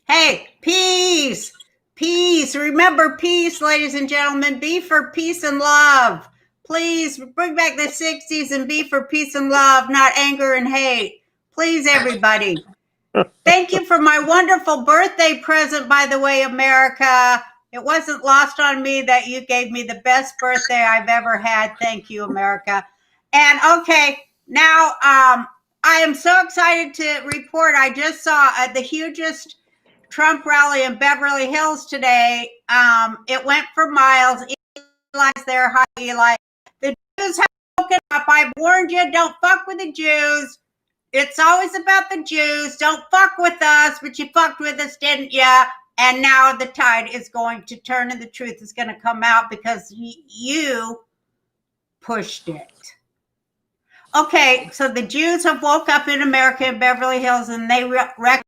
Hey, peace, peace. Remember peace, ladies and gentlemen. Be for peace and love. Please bring back the 60s and be for peace and love, not anger and hate. Please, everybody. Thank you for my wonderful birthday present, by the way, America. It wasn't lost on me that you gave me the best birthday I've ever had. Thank you, America. And okay, now I am so excited to report. I just saw the hugest Trump rally in Beverly Hills today. It went for miles. Eli's there. Hi, Eli. The Jews have woken up. I've warned you, don't fuck with the Jews. It's always about the Jews. Don't fuck with us, but you fucked with us, didn't you? And now the tide is going to turn and the truth is going to come out because you pushed it. Okay, so the Jews have woke up in America in Beverly Hills and they recognize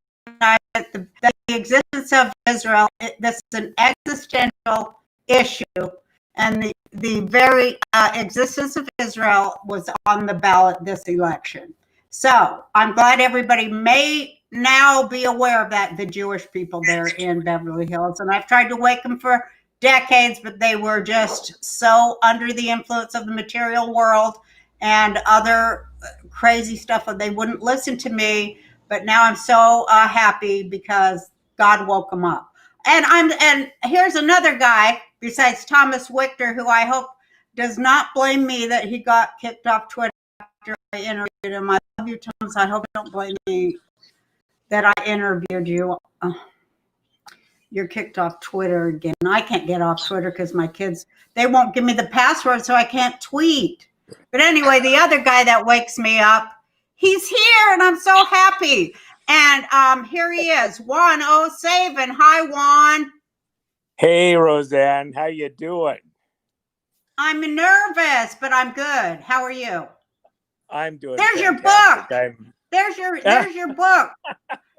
that the existence of Israel, this is an existential issue. And the very existence of Israel was on the ballot this election. So I'm glad everybody may now be aware of that, the Jewish people there in Beverly Hills. And I've tried to wake them for decades, but they were just so under the influence of the material world and other crazy stuff that they wouldn't listen to me. But now I'm so happy because God woke them up. And here's another guy besides Thomas Wichter, who I hope does not blame me that he got kicked off Twitter after I interviewed him. I love you, Thomas. I hope you don't blame me that I interviewed you. You're kicked off Twitter again. I can't get off Twitter because my kids, they won't give me the password, so I can't tweet. But anyway, the other guy that wakes me up, he's here, and I'm so happy. And here he is, Juan O'Savin. Hi, Juan. Hey, Roseanne. How you doing? I'm nervous, but I'm good. How are you? I'm doing There's fantastic. your book. There's your book.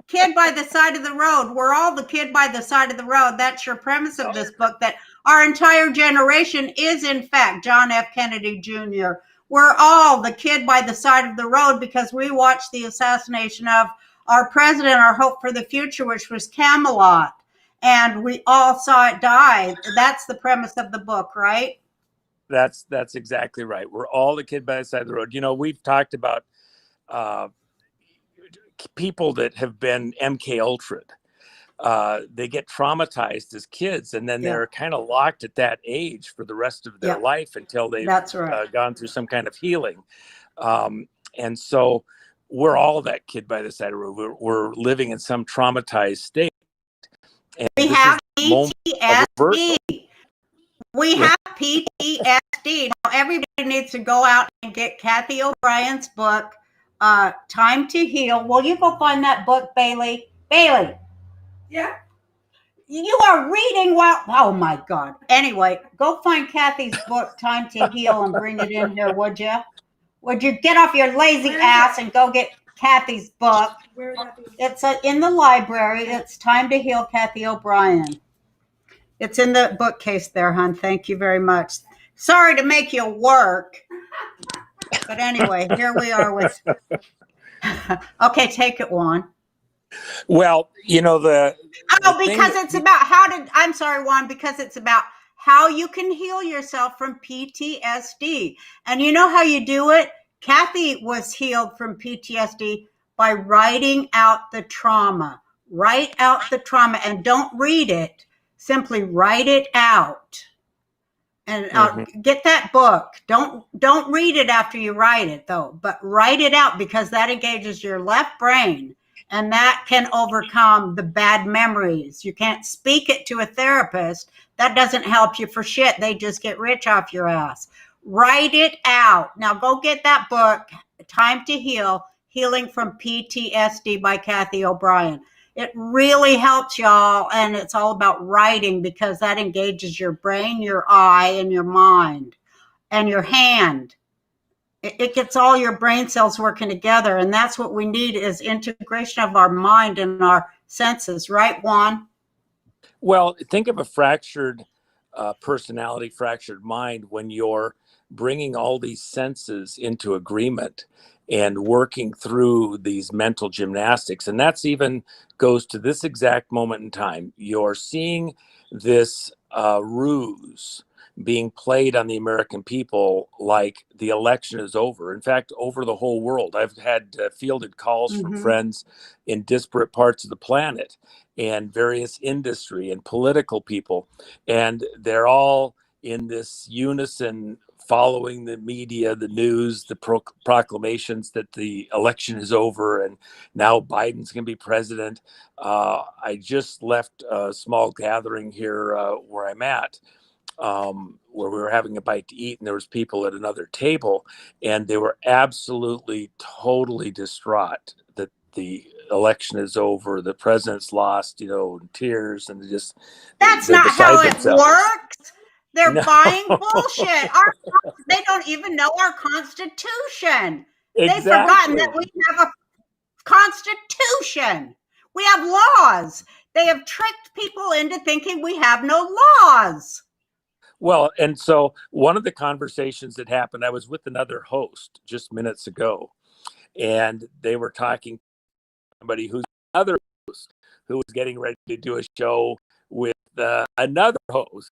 Kid by the Side of the Road. We're all the kid by the side of the road. That's your premise of this book, that our entire generation is, in fact, John F. Kennedy Jr. We're all the kid by the side of the road because we watched the assassination of our president, our hope for the future, which was Camelot. And we all saw it die. That's the premise of the book, right? That's exactly right. We're all the kid by the side of the road. You know, we've talked about people that have been MK Ultra'd. They get traumatized as kids, and then they're kind of locked at that age for the rest of their life until they've gone through some kind of healing. And so we're all that kid by the side of the road. We're living in some traumatized state. And we have PTSD. We have PTSD. Now, everybody needs to go out and get Kathy O'Brien's book, Time to Heal. Will you go find that book, Bailey? Bailey. Yeah. You are reading while, oh my God. Anyway, go find Kathy's book, Time to Heal, and bring it in here, would you? Would you get off your lazy ass and go get Kathy's book? It's in the library. It's Time to Heal, Kathy O'Brien. It's in the bookcase there, hon. Thank you very much. Sorry to make you work. But anyway, here we are with... Okay, take it, Juan. Well, you know, because it's about I'm sorry, Juan, because it's about how you can heal yourself from PTSD. And you know how you do it? Kathy was healed from PTSD by writing out the trauma. Write out the trauma and don't read it. Simply write it out. And get that book. Don't read it after you write it, though, but write it out because that engages your left brain. And that can overcome the bad memories. You can't speak it to a therapist. That doesn't help you for shit. They just get rich off your ass. Write it out. Now go get that book, Time to Heal, Healing from PTSD by Kathy O'Brien. It really helps y'all. And it's all about writing because that engages your brain, your eye, and your mind, and your hand. It gets all your brain cells working together. And that's what we need is integration of our mind and our senses. Right, Juan? Well, think of a fractured personality, fractured mind when you're bringing all these senses into agreement. and working through these mental gymnastics. And that's even goes to this exact moment in time. You're seeing this ruse being played on the American people like the election is over. In fact, over the whole world. I've had fielded calls from friends in disparate parts of the planet and various industry and political people, and they're all in this unison following the media, the news, the proclamations that the election is over and now Biden's going to be president. I just left a small gathering here where I'm at, where we were having a bite to eat, and there was people at another table, and they were absolutely, totally distraught that the election is over, the president's lost, in tears, and that's they're not how it themselves. works. They're No. buying bullshit. They don't even know our Constitution. Exactly. They've forgotten that we have a Constitution. We have laws. They have tricked people into thinking we have no laws. Well, and so one of the conversations that happened, I was with another host just minutes ago, and they were talking to somebody who's another host who was getting ready to do a show with another host,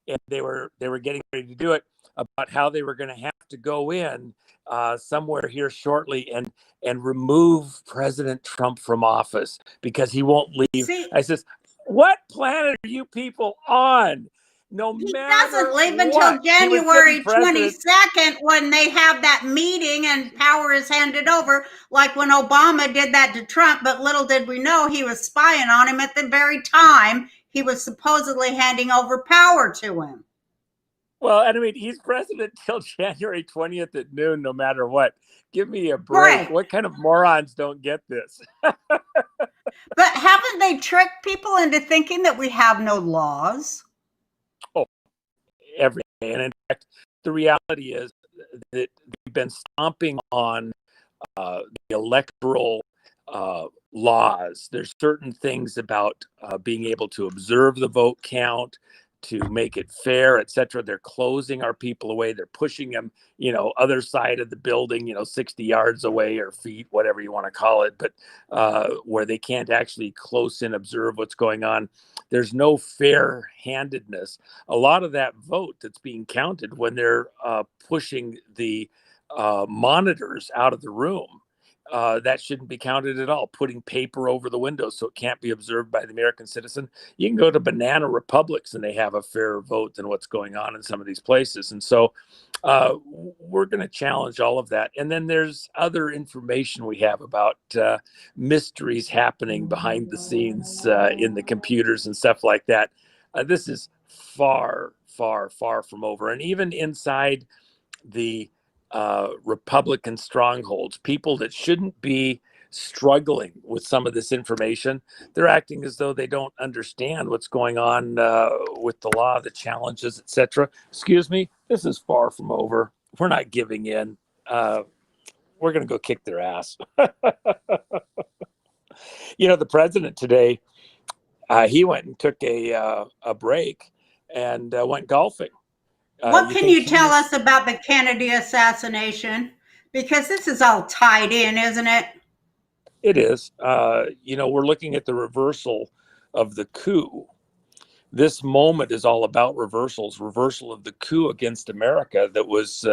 and they were getting ready to do it about how they were going to have to go in somewhere here shortly and remove President Trump from office because he won't leave. I says, what planet are you people on? No he matter doesn't leave what, until January 22nd when they have that meeting and power is handed over, like when Obama did that to Trump. But little did we know he was spying on him at the very time he was supposedly handing over power to him. Well, and I mean, he's president till January 20th at noon, no matter what. Give me a break. Right. What kind of morons don't get this? But haven't they tricked people into thinking that we have no laws? Oh, every day. And in fact, the reality is that they've been stomping on the electoral laws. There's certain things about being able to observe the vote count, to make it fair, etc. They're closing our people away. They're pushing them, other side of the building, 60 yards away or feet, whatever you want to call it, but where they can't actually close in observe what's going on. There's no fair handedness. A lot of that vote that's being counted when they're pushing the monitors out of the room, that shouldn't be counted at all. Putting paper over the windows so it can't be observed by the American citizen. You can go to banana republics and they have a fairer vote than what's going on in some of these places. And so we're going to challenge all of that. And then there's other information we have about mysteries happening behind the scenes in the computers and stuff like that. This is far, far, far from over. And even inside the Republican strongholds, people that shouldn't be struggling with some of this information, they're acting as though they don't understand what's going on with the law, the challenges, etc. Excuse me, this is far from over. We're not giving in. We're going to go kick their ass. The president today, he went and took a break and went golfing. What can you tell us about the Kennedy assassination? Because this is all tied in, isn't it? It is. We're looking at the reversal of the coup. This moment is all about reversal of the coup against America that was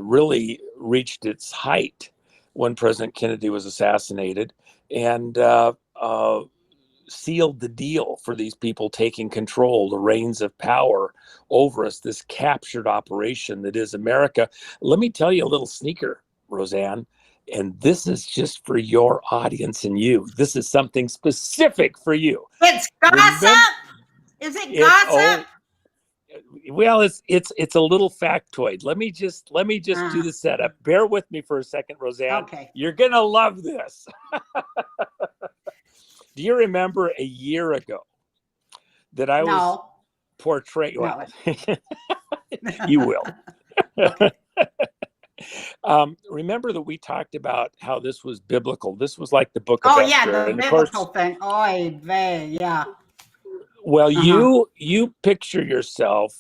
really reached its height when President Kennedy was assassinated, and sealed the deal for these people taking control, the reins of power over us, this captured operation that is America. Let me tell you a little sneaker, Roseanne, and this is just for your audience and you. This is something specific for you. It's gossip? Is it gossip? Well, it's a little factoid. Let me just do the setup. Bear with me for a second, Roseanne. Okay. You're gonna love this. Do you remember a year ago that I was portraying? No. You will. Remember that we talked about how this was biblical. This was like the book of Esther. Oh, yeah, the biblical thing. Oy vey, yeah. Well, you picture yourself,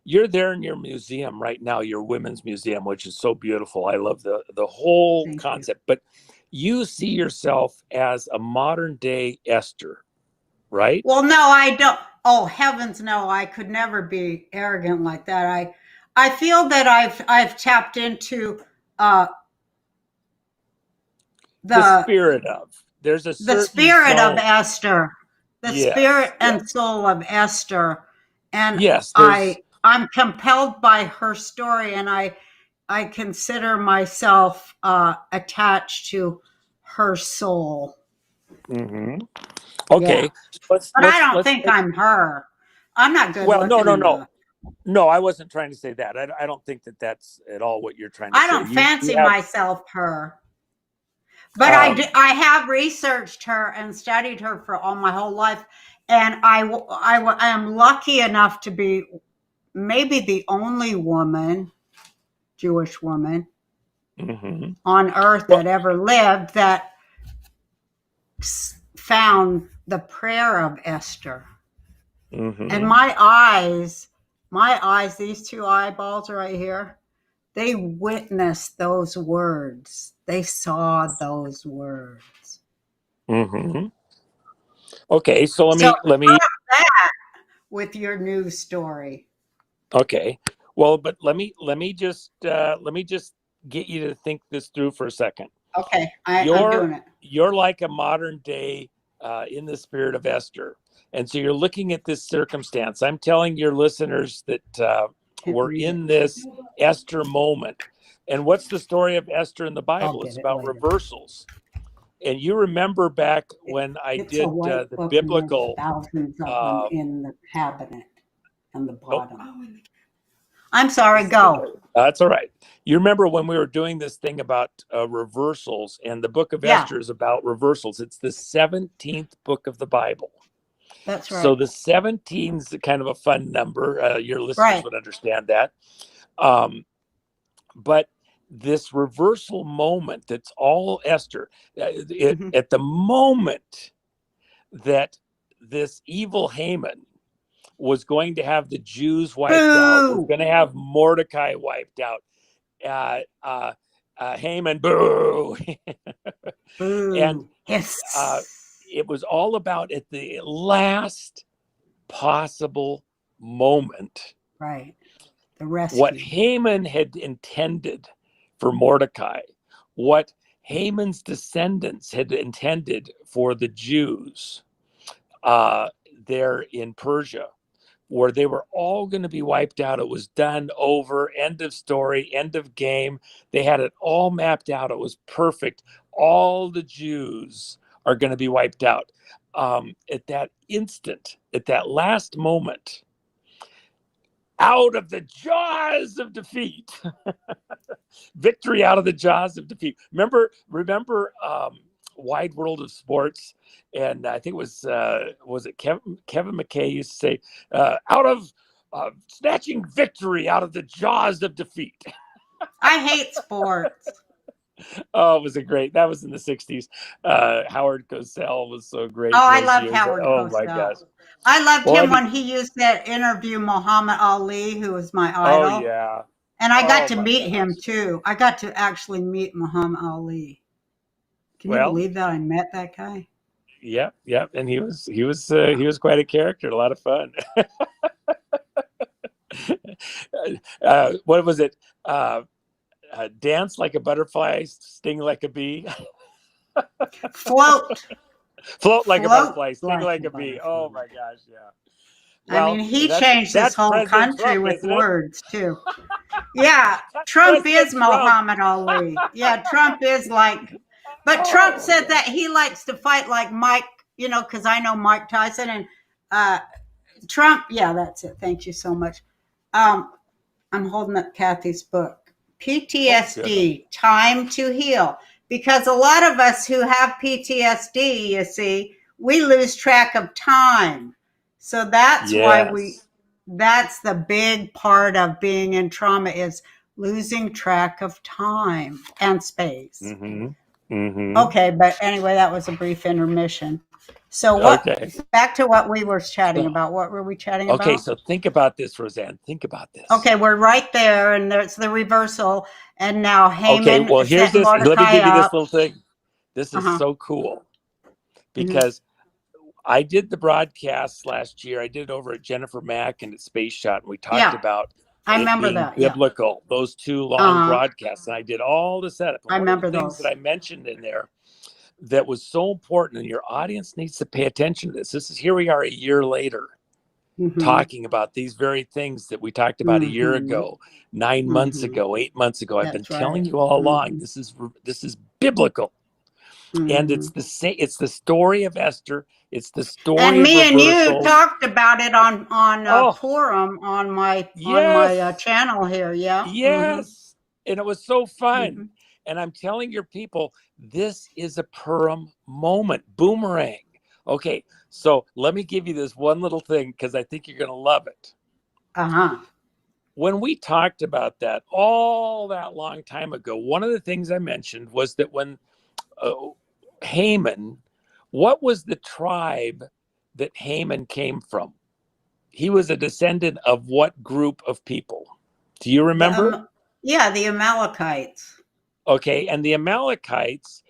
you're there in your museum right now, your women's museum, which is so beautiful. I love the whole concept. But you see yourself as a modern day Esther, right? Well, no, I don't. Oh, heavens, no! I could never be arrogant like that. I feel that I've tapped into the spirit of. There's a the spirit zone. of Esther, the spirit and soul of Esther, and yes, I'm compelled by her story, and I consider myself attached to her soul. Mm-hmm. Okay, yeah. But I don't think I'm her. I'm not good looking. Well, no, I wasn't trying to say that. I don't think that that's at all what you're trying to say. I don't fancy myself her. But I have researched her and studied her for all my whole life, and I am lucky enough to be maybe the only woman, Jewish woman, on earth that ever lived that found the prayer of Esther. And my eyes, these two eyeballs right here, they witnessed those words. They saw those words. Okay, so let me that with your news story. Okay, well, but let me just get you to think this through for a second. Okay, I'm doing it. You're like a modern day in the spirit of Esther, and so you're looking at this circumstance. I'm telling your listeners that we're in this Esther moment. And what's the story of Esther in the Bible? It's about reversals. And you remember back when I did the biblical thousands of them in the cabinet on the bottom. I'm sorry, go. That's all right. You remember when we were doing this thing about reversals, and the book of Esther is about reversals. It's the 17th book of the Bible. That's right. So the 17 is kind of a fun number. Your listeners would understand that. But this reversal moment, that's all Esther. At the moment that this evil Haman was going to have the Jews wiped out, was going to have Mordecai wiped out, Haman, boo. And it was all about at the last possible moment. Right. The rescue. What Haman had intended for Mordecai, what Haman's descendants had intended for the Jews there in Persia, where they were all going to be wiped out. It was done, over, end of story, end of game. They had it all mapped out. It was perfect. All the Jews are going to be wiped out. At that instant, at that last moment, out of the jaws of defeat, victory out of the jaws of defeat. Remember Wide World of Sports, and I think it was it Kevin McKay used to say, out of snatching victory out of the jaws of defeat. I hate sports. Oh, it was that was in the 60s. Howard Cosell was so great. Oh, I love Howard Cosell. Oh my gosh. I loved him when he used to interview Muhammad Ali, who was my idol. Oh yeah. And I got to meet him too. I got to actually meet Muhammad Ali. Can you believe that I met that guy? Yep. And he was quite a character, a lot of fun. What was it? Dance like a butterfly, sting like a bee. Float like a butterfly, sting like a bee. Oh my gosh, yeah. Well, I mean, he changed this whole country Trump, with words too. Yeah, Trump is Muhammad Ali. Yeah, Trump is like, but Trump said that he likes to fight like Mike, because I know Mike Tyson and Trump. Yeah, that's it. Thank you so much. I'm holding up Kathy's book, PTSD, Time to Heal. Because a lot of us who have PTSD, you see, we lose track of time. So that's why that's the big part of being in trauma, is losing track of time and space. Okay, but anyway, that was a brief intermission. So what? Okay. Back to what we were chatting about. What were we chatting about? Okay, so think about this, Roseanne. Think about this. Okay, we're right there, and there's the reversal. And now Haman. Okay, well, here's this. Let me give you this little thing. This is so cool because I did the broadcast last year. I did it over at Jennifer Mack and at Space Shot, and we talked about I remember that biblical. Those two long broadcasts, and I did all the setup. And I remember things that I mentioned in there that was so important, and your audience needs to pay attention to this. This is here we are a year later, talking about these very things that we talked about a year ago, 9 months ago, 8 months ago. I've been telling you all along. This is biblical, and it's the same. It's the story of Esther. It's the story. And me and you talked about it on forum on my channel here. Yeah. Yes, and it was so fun. And I'm telling your people, this is a Purim moment, boomerang. Okay, so let me give you this one little thing because I think you're going to love it. When we talked about that all that long time ago, one of the things I mentioned was that when Haman, what was the tribe that Haman came from? He was a descendant of what group of people? Do you remember? The Amalekites. Okay, and the Amalekites,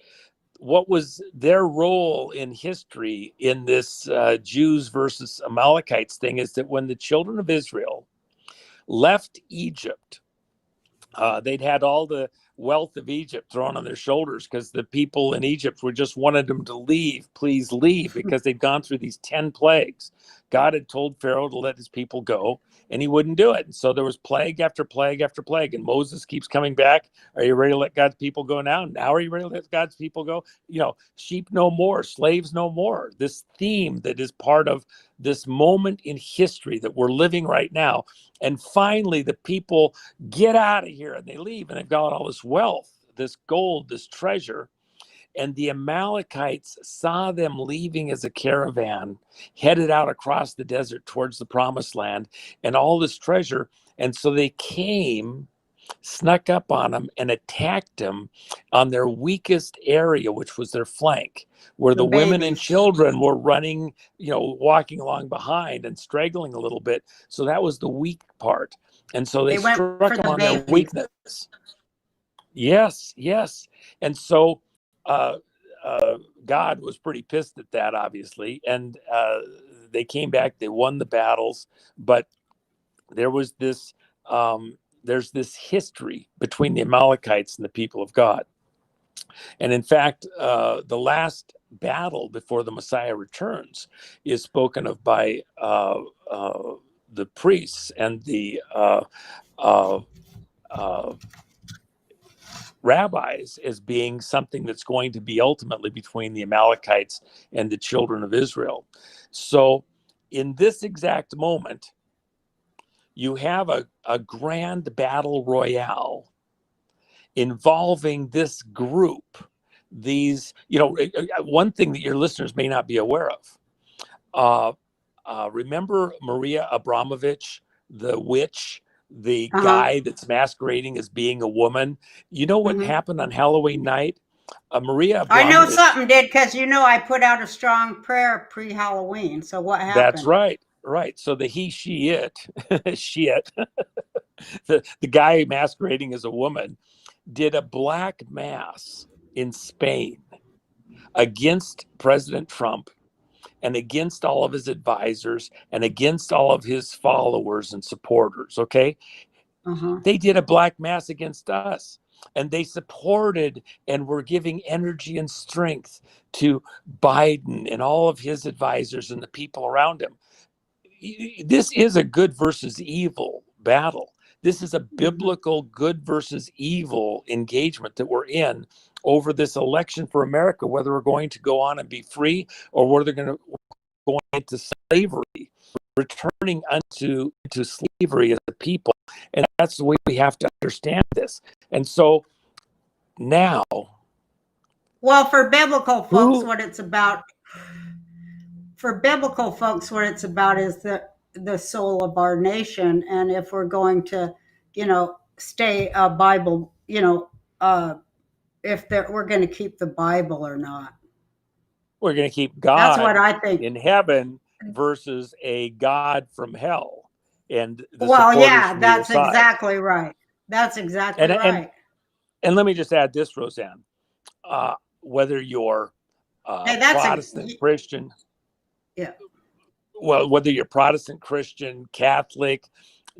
what was their role in history in this Jews versus Amalekites thing is that when the children of Israel left Egypt, they'd had all the wealth of Egypt thrown on their shoulders because the people in Egypt were just wanted them to leave, please leave, because they'd gone through these 10 plagues. God had told Pharaoh to let his people go, and he wouldn't do it. And so there was plague after plague after plague. And Moses keeps coming back. Are you ready to let God's people go now? Now are you ready to let God's people go? You know, sheep no more, slaves no more. This theme that is part of this moment in history that we're living right now. And finally, the people get out of here and they leave, and they've got all this wealth, this gold, this treasure. And the Amalekites saw them leaving as a caravan, headed out across the desert towards the promised land and all this treasure. And so they came, snuck up on them and attacked them on their weakest area, which was their flank, where the women and children were running, you know, walking along behind and straggling a little bit. So that was the weak part. And so they struck them on their weakness. Yes, yes. And so God was pretty pissed at that, obviously. And they came back, they won the battles, but there was this, there's this history between the Amalekites and the people of God. And in fact, the last battle before the Messiah returns is spoken of by the priests and the rabbis as being something that's going to be ultimately between the Amalekites and the children of Israel. So in this exact moment, you have a grand battle royale involving this group. These, you know, one thing that your listeners may not be aware of. Remember Maria Abramovich, the witch, the guy that's masquerading as being a woman? You know what happened on Halloween night? Maria Abramovich, I know something did, because you know I put out a strong prayer pre-Halloween. So what happened? That's right. Right. So the he, she, it, shit, the guy masquerading as a woman did a black mass in Spain against President Trump and against all of his advisors and against all of his followers and supporters. Okay. They did a black mass against us, and they supported and were giving energy and strength to Biden and all of his advisors and the people around him. This is a good versus evil battle. This is a biblical good versus evil engagement that we're in over this election for America, whether we're going to go on and be free or whether they're going to go into slavery, returning into slavery as a people. And that's the way we have to understand this. And so now, well, for biblical folks, what it's about is the soul of our nation. And if we're going to, you know, stay a Bible, you know, if we're going to keep the Bible or not. We're going to keep That's God what I think. in heaven versus a God from hell. And the Well, supporters yeah, from either that's side. exactly right. That's exactly right. And let me just add this, Roseanne. Whether you're Hey, that's Protestant, Christian, yeah. well, whether you're Protestant, Christian, Catholic,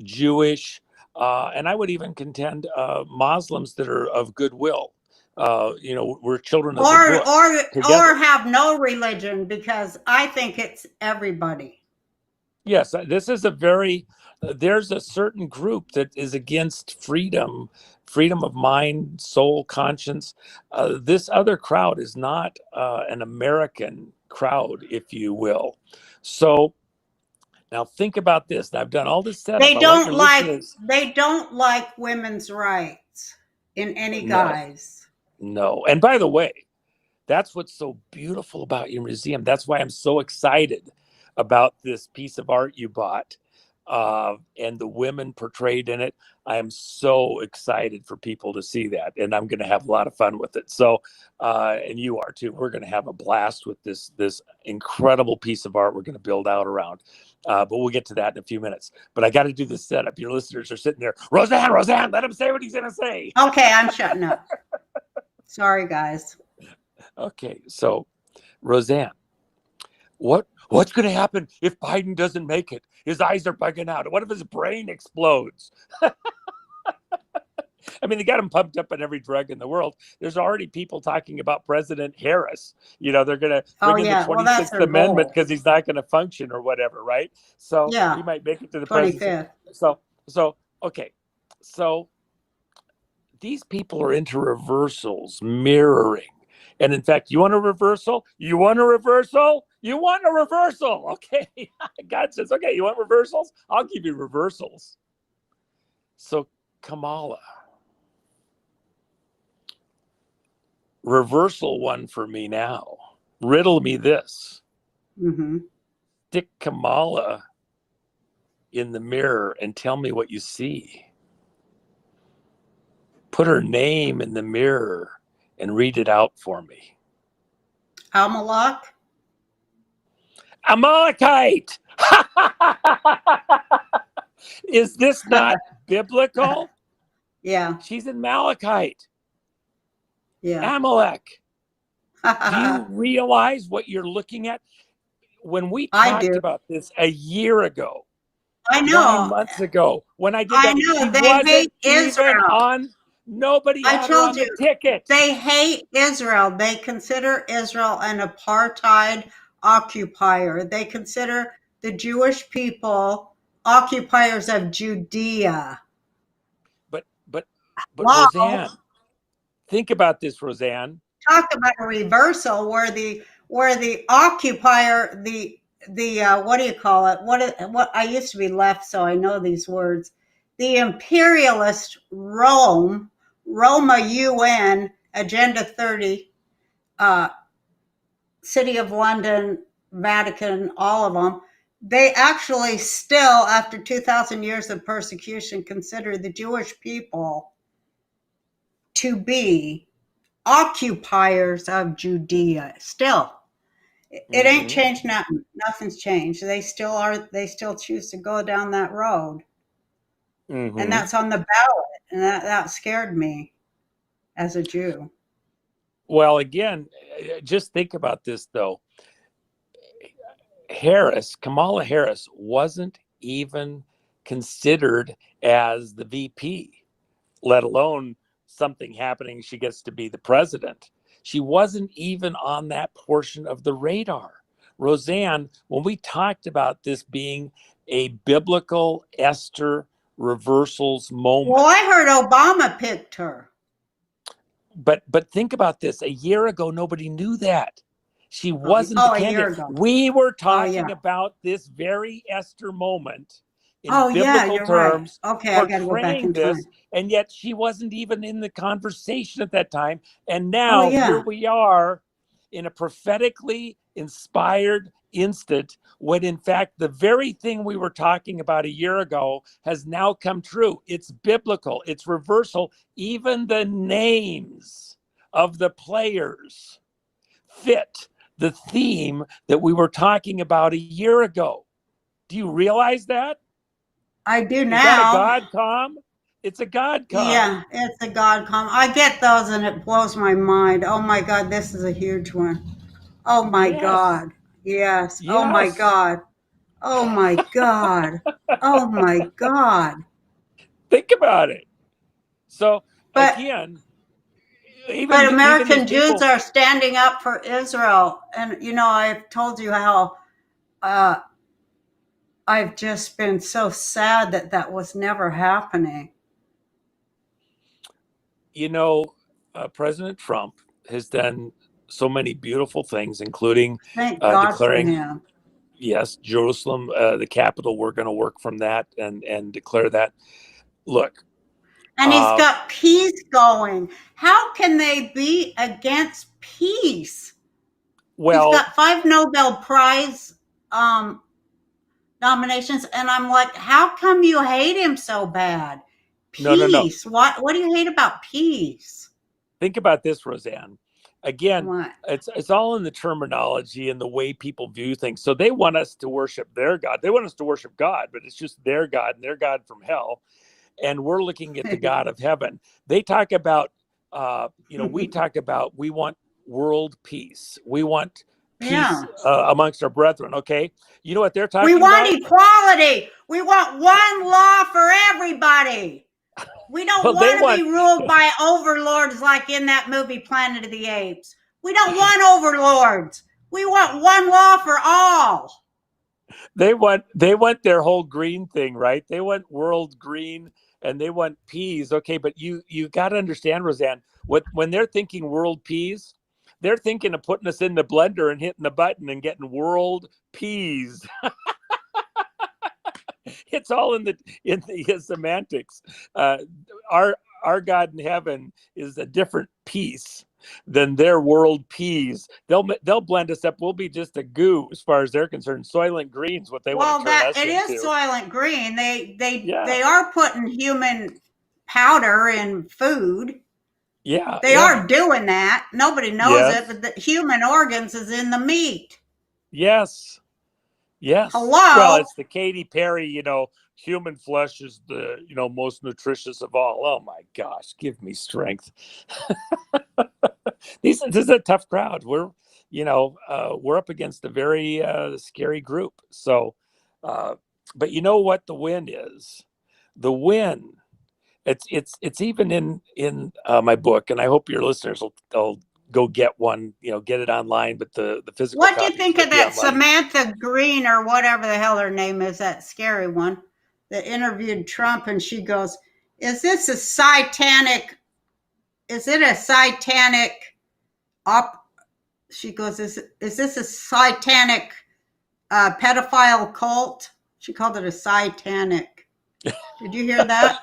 Jewish, and I would even contend Muslims that are of goodwill. We're children of the book. Or have no religion, because I think it's everybody. Yes, this is there's a certain group that is against freedom of mind, soul, conscience. This other crowd is not an American crowd, if you will. So now think about this. I've done all this setup. They don't like women's rights in any guise. No. And by the way, that's what's so beautiful about your museum. That's why I'm so excited about this piece of art you bought and the women portrayed in it. I am so excited for people to see that, and I'm going to have a lot of fun with it. So, and you are too. We're going to have a blast with this incredible piece of art we're going to build out around. But we'll get to that in a few minutes. But I got to do this setup. Your listeners are sitting there. Roseanne, let him say what he's going to say. Okay, I'm shutting up. Sorry, guys. Okay, so Roseanne, what's going to happen if Biden doesn't make it? His eyes are bugging out. What if his brain explodes? I mean, they got him pumped up on every drug in the world. There's already people talking about President Harris. They're going to bring in the 26th Amendment because he's not going to function or whatever, right? So he might make it to the presidency. So okay. So these people are into reversals, mirroring. And in fact, you want a reversal? You want a reversal? You want a reversal? Okay. God says, okay, you want reversals? I'll give you reversals. So Kamala, reversal one for me now. Riddle me this. Mm-hmm. Stick Kamala in the mirror and tell me what you see. Put her name in the mirror and read it out for me. Amalek? Amalekite! Is this not biblical? Yeah. She's in Malachite. Yeah. Amalek. Do you realize what you're looking at? When we talked about this a year ago, I know. 9 months ago, when I did that, I know. They hate Israel. Nobody had her on the ticket. They hate Israel. They consider Israel an apartheid occupier. They consider the Jewish people occupiers of Judea. But Roseanne, think about this, Roseanne. Talk about a reversal where the occupier, the what do you call it? What I used to be left, so I know these words. The imperialist Roma UN, Agenda 30, City of London, Vatican, all of them, they actually still, after 2,000 years of persecution, consider the Jewish people to be occupiers of Judea. Still, it ain't changed. Nothing. Nothing's changed. They still are. They still choose to go down that road, and that's on the ballot. And that scared me as a Jew. Well, again, just think about this though. Kamala Harris wasn't even considered as the VP, let alone something happening. She gets to be the president. She wasn't even on that portion of the radar. Roseanne, when we talked about this being a biblical Esther reversals moment. Well, I heard Obama picked her. But think about this. A year ago, nobody knew that. She wasn't the candidate. We were talking about this very Esther moment in biblical terms, right. Okay, I got to go back in time. And yet she wasn't even in the conversation at that time. And now here we are in a prophetically inspired instant when in fact the very thing we were talking about a year ago has now come true. It's biblical. It's reversal. Even the names of the players fit the theme that we were talking about a year ago. Do you realize that? I do now. Is that a God com? It's a God com. Yeah, it's a God com. I get those and it blows my mind. Oh my God, this is a huge one. Oh my God. Yes. Oh my God. Oh my God. Oh my God. Think about it. So again, but American Jews are standing up for Israel. And, you know, I've told you how I've just been so sad that that was never happening. You know, President Trump has done so many beautiful things, including declaring, yes, Jerusalem, the capital. We're going to work from that and declare that. Look. And he's got peace going. How can they be against peace? Well, he's got 5 Nobel Prize nominations, and I'm like, how come you hate him so bad? Peace. No. What do you hate about peace? Think about this, Roseanne. Again, it's all in the terminology and the way people view things. So they want us to worship their God. They want us to worship God, but it's just their God and their God from hell. And we're looking at the God of heaven. They talk about, we talk about, we want world peace. We want peace amongst our brethren. Okay. You know what they're talking about? We want equality. We want one law for everybody. We don't want to be ruled by overlords like in that movie Planet of the Apes. We don't want overlords. We want one law for all. They want their whole green thing, right? They want world green and they want peas. Okay, but you got to understand, Roseanne, when they're thinking world peas, they're thinking of putting us in the blender and hitting the button and getting world peas. It's all in the semantics. Our God in heaven is a different piece than their world peas. They'll blend us up. We'll be just a goo as far as they're concerned. Soylent Green's what they want to turn us into. It is Soylent Green. They are putting human powder in food. Yeah, they are doing that. Nobody knows it, but the human organs is in the meat. Yes. Hello. Well, it's the Katy Perry, human flesh is the, most nutritious of all. Oh my gosh, give me strength. This is a tough crowd. We're up against a very scary group. So, but you know what the win is? The win. It's even in my book, and I hope your listeners will go get one, get it online, but the physical. What do you think of that Samantha Green or whatever the hell her name is, that scary one that interviewed Trump, and she goes, is it a satanic she goes, is this a satanic pedophile cult? She called it a satanic. Did you hear that?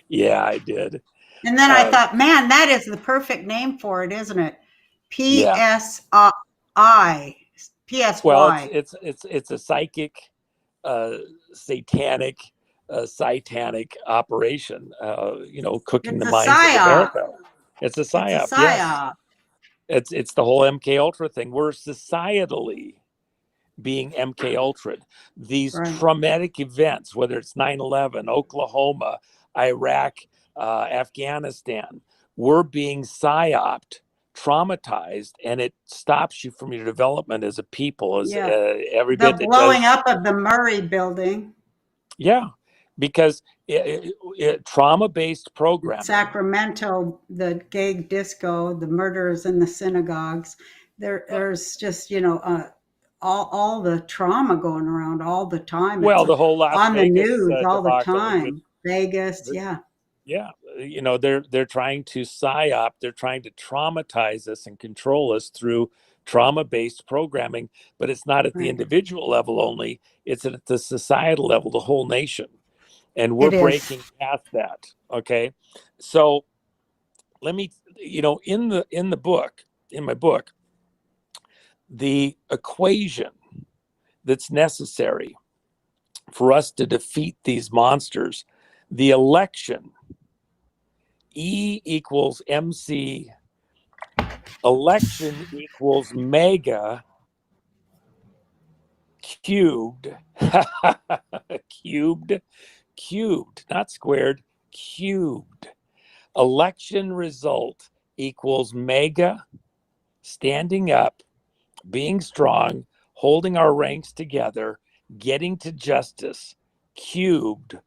Yeah, I did. And then I thought, man, that is the perfect name for it, isn't it? PSI. Well, it's a psychic, satanic, operation. Cooking the minds of America. It's a psyop. Yes. It's the whole MK Ultra thing. We're societally being MK Ultra. These traumatic events, whether it's 9/11, Oklahoma, Iraq, Afghanistan, we're being psyoped, traumatized, and it stops you from your development as a people. Every bit the blowing up of the Murray building. Yeah, because trauma-based programming. Sacramento, the gay disco, the murders in the synagogues. There's just all the trauma going around all the time. Well, the whole Las Vegas, on the news all the time. Vegas, yeah. They're trying to psyop. They're trying to traumatize us and control us through trauma-based programming. But it's not at the individual level only. It's at the societal level, the whole nation, and we're breaking past that. Okay, so let me, in my book, the equation that's necessary for us to defeat these monsters, the election, E equals MC Election equals mega cubed. Cubed, not squared, cubed. Election result equals mega, standing up, being strong, holding our ranks together, getting to justice, cubed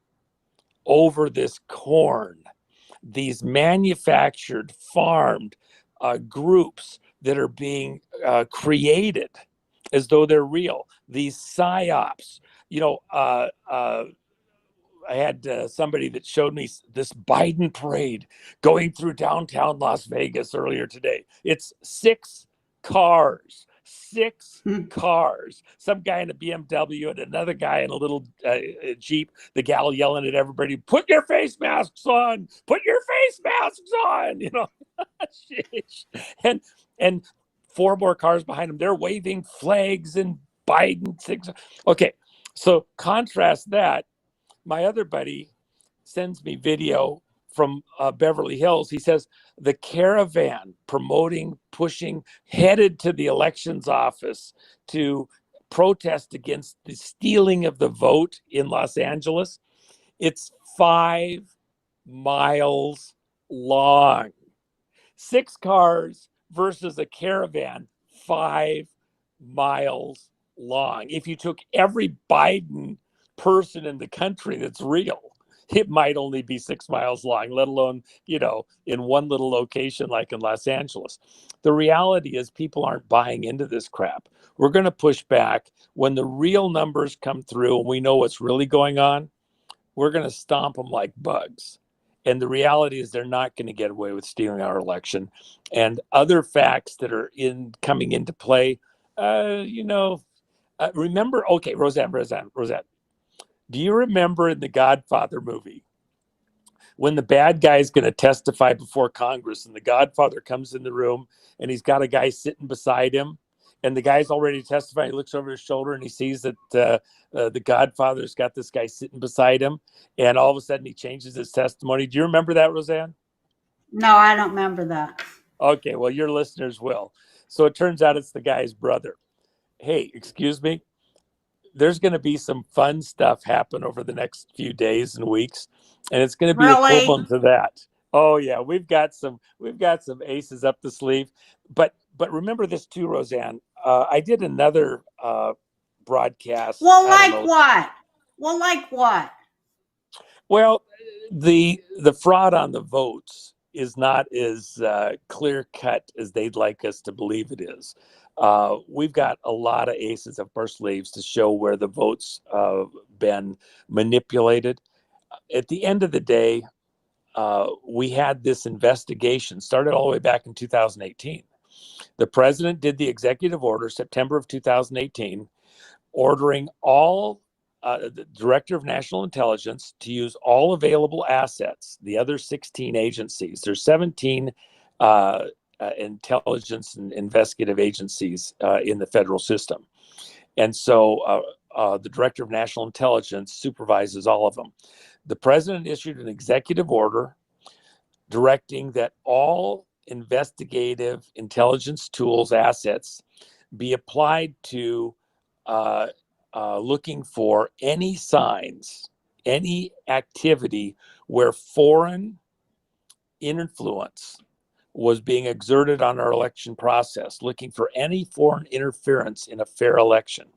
over this corn, these manufactured, farmed groups that are being created as though they're real, these psyops. I had somebody that showed me this Biden parade going through downtown Las Vegas earlier today. It's six cars, some guy in a BMW and another guy in a little Jeep, the gal yelling at everybody, put your face masks on, and four more cars behind them. They're waving flags and Biden things. Okay, so contrast that. My other buddy sends me video from Beverly Hills. He says the caravan promoting, pushing, headed to the elections office to protest against the stealing of the vote in Los Angeles. It's 5 miles long. 6 cars versus a caravan, 5 miles long. If you took every Biden person in the country that's real, it might only be 6 miles long, let alone, in one little location like in Los Angeles. The reality is people aren't buying into this crap. We're going to push back. When the real numbers come through and we know what's really going on, we're going to stomp them like bugs. And the reality is they're not going to get away with stealing our election. And other facts that are coming into play, remember, okay, Roseanne, do you remember in the Godfather movie when the bad guy is going to testify before Congress and the Godfather comes in the room and he's got a guy sitting beside him and the guy's already testifying? He looks over his shoulder and he sees that the Godfather's got this guy sitting beside him, and all of a sudden he changes his testimony. Do you remember that, Roseanne? No, I don't remember that. Okay, well, your listeners will. So it turns out it's the guy's brother. Hey, excuse me. There's going to be some fun stuff happen over the next few days and weeks, and it's going to be equivalent to that. Oh yeah, we've got some aces up the sleeve. But remember this too, Roseanne. I did another broadcast. Well, like what? Well, the fraud on the votes is not as clear cut as they'd like us to believe it is. We've got a lot of aces up our sleeves to show where the votes have been manipulated. At the end of the day, we had this investigation started all the way back in 2018. The president did the executive order September of 2018, ordering all the director of national intelligence to use all available assets, the other 16 agencies. There's 17 intelligence and investigative agencies in the federal system. And so the director of national intelligence supervises all of them. The president issued an executive order directing that all investigative intelligence tools assets be applied to looking for any signs, any activity where foreign influence was being exerted on our election process, looking for any foreign interference in a fair election.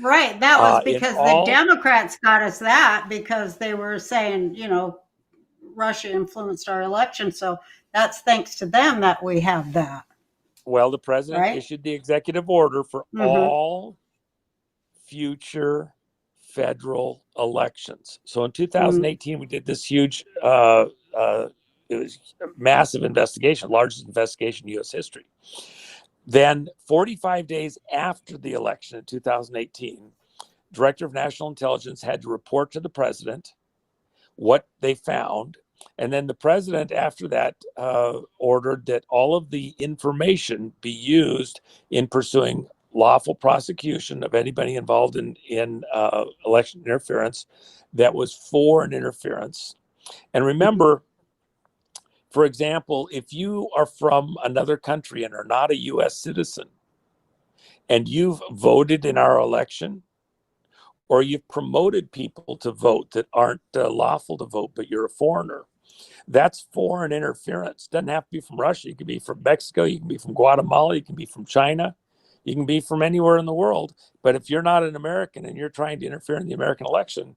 Right. That was because the Democrats got us that because they were saying, Russia influenced our election. So that's thanks to them that we have that. Well, the president issued the executive order for all future federal elections. So in 2018, we did this huge, it was a massive investigation, largest investigation in U.S. history. Then 45 days after the election in 2018, Director of National Intelligence had to report to the president what they found. And then the president, after that, ordered that all of the information be used in pursuing lawful prosecution of anybody involved in election interference that was foreign interference. And remember, For example, if you are from another country and are not a U.S. citizen, and you've voted in our election, or you've promoted people to vote that aren't lawful to vote, but you're a foreigner, that's foreign interference. Doesn't have to be from Russia. You can be from Mexico. You can be from Guatemala. You can be from China. You can be from anywhere in the world. But if you're not an American and you're trying to interfere in the American election,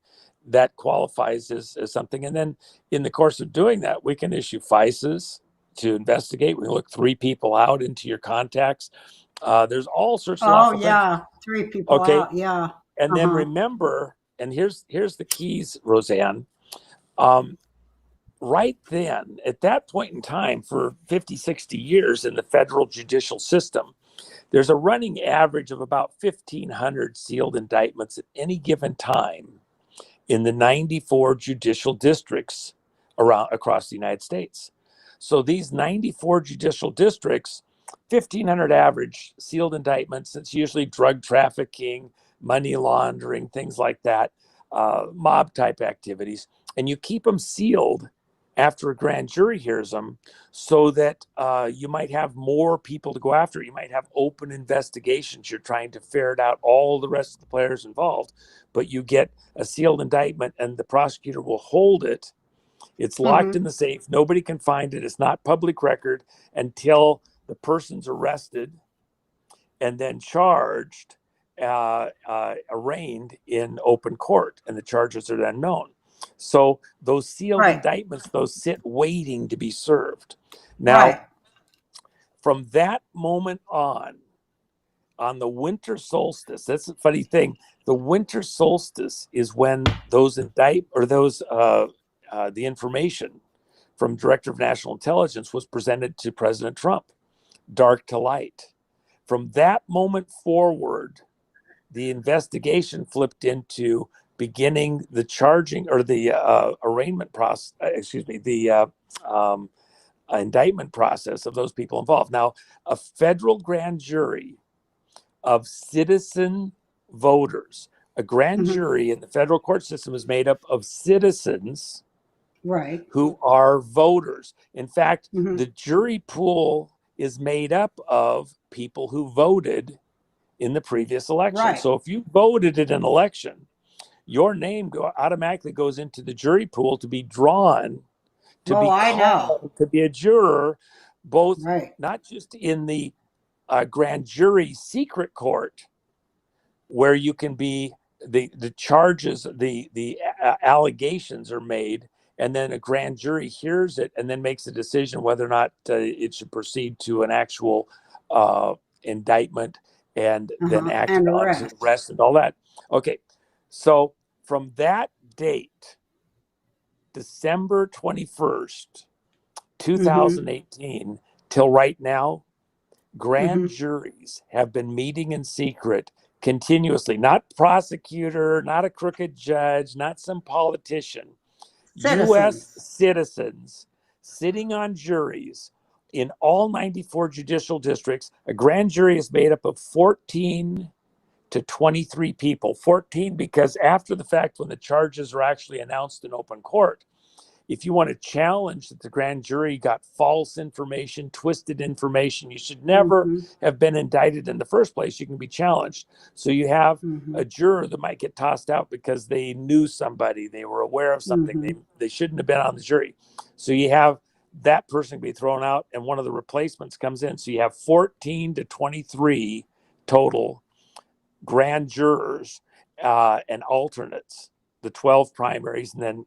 that qualifies as something. And then in the course of doing that, we can issue FISAs to investigate. We look 3 people out into your contacts. There's all sorts of lawful things. 3 people out. Yeah. And then remember, and here's the keys, Roseanne. Right then, at that point in time, for 50, 60 years in the federal judicial system, there's a running average of about 1,500 sealed indictments at any given time in the 94 judicial districts across the United States. So these 94 judicial districts, 1,500 average sealed indictments. It's usually drug trafficking, money laundering, things like that, mob type activities. And you keep them sealed after a grand jury hears them, so that you might have more people to go after. You might have open investigations. You're trying to ferret out all the rest of the players involved, but you get a sealed indictment and the prosecutor will hold it. It's locked in the safe. Nobody can find it. It's not public record until the person's arrested and then charged, arraigned in open court, and the charges are then known. So those sealed indictments, those sit waiting to be served. Now, from that moment on the winter solstice, that's a funny thing. The winter solstice is when those the information from Director of National Intelligence was presented to President Trump, dark to light. From that moment forward, the investigation flipped into beginning the charging or the arraignment process, indictment process of those people involved. Now, a federal grand jury of citizen voters, a grand jury in the federal court system is made up of citizens who are voters. In fact, the jury pool is made up of people who voted in the previous election. So if you voted in an election, your name automatically goes into the jury pool to be drawn to be a juror, both not just in the grand jury secret court, where you can be the charges, the allegations are made, and then a grand jury hears it and then makes a decision whether or not it should proceed to an actual indictment and then act on arrest and all that. Okay, so from that date, December 21st, 2018, till right now, grand juries have been meeting in secret continuously. Not prosecutor, not a crooked judge, not some politician. U.S. citizens sitting on juries in all 94 judicial districts. A grand jury is made up of 14 to 23 people. 14 because after the fact, when the charges are actually announced in open court, if you want to challenge that the grand jury got false information, twisted information, you should never have been indicted in the first place. You can be challenged. So you have a juror that might get tossed out because they knew somebody, they were aware of something, they shouldn't have been on the jury. So you have that person be thrown out and one of the replacements comes in. So you have 14 to 23 total grand jurors and alternates, the 12 primaries, and then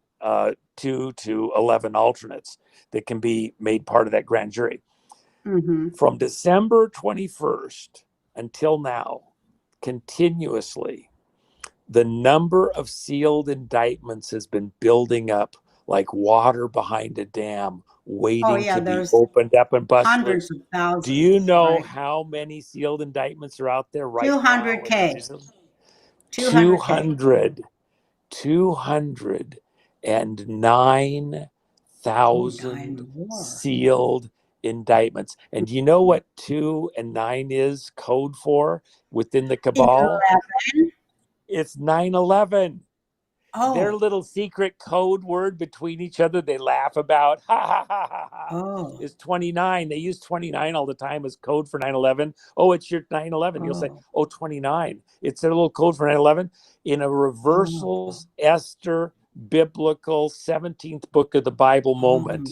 2 to 11 alternates that can be made part of that grand jury. From December 21st until now, continuously, the number of sealed indictments has been building up like water behind a dam, waiting to be opened up and busted. Hundreds of thousands. Do you know how many sealed indictments are out there right 200K. now? 209,000 sealed indictments. And do you know what 2 and 9 is code for within the cabal? 11. It's 9/11. their little secret code word between each other they laugh about, is 29. They use 29 all the time as code for 9/11. Oh, it's your 9/11. You'll say, 29. It's their little code for 9/11. In a reversals Esther biblical 17th book of the Bible moment,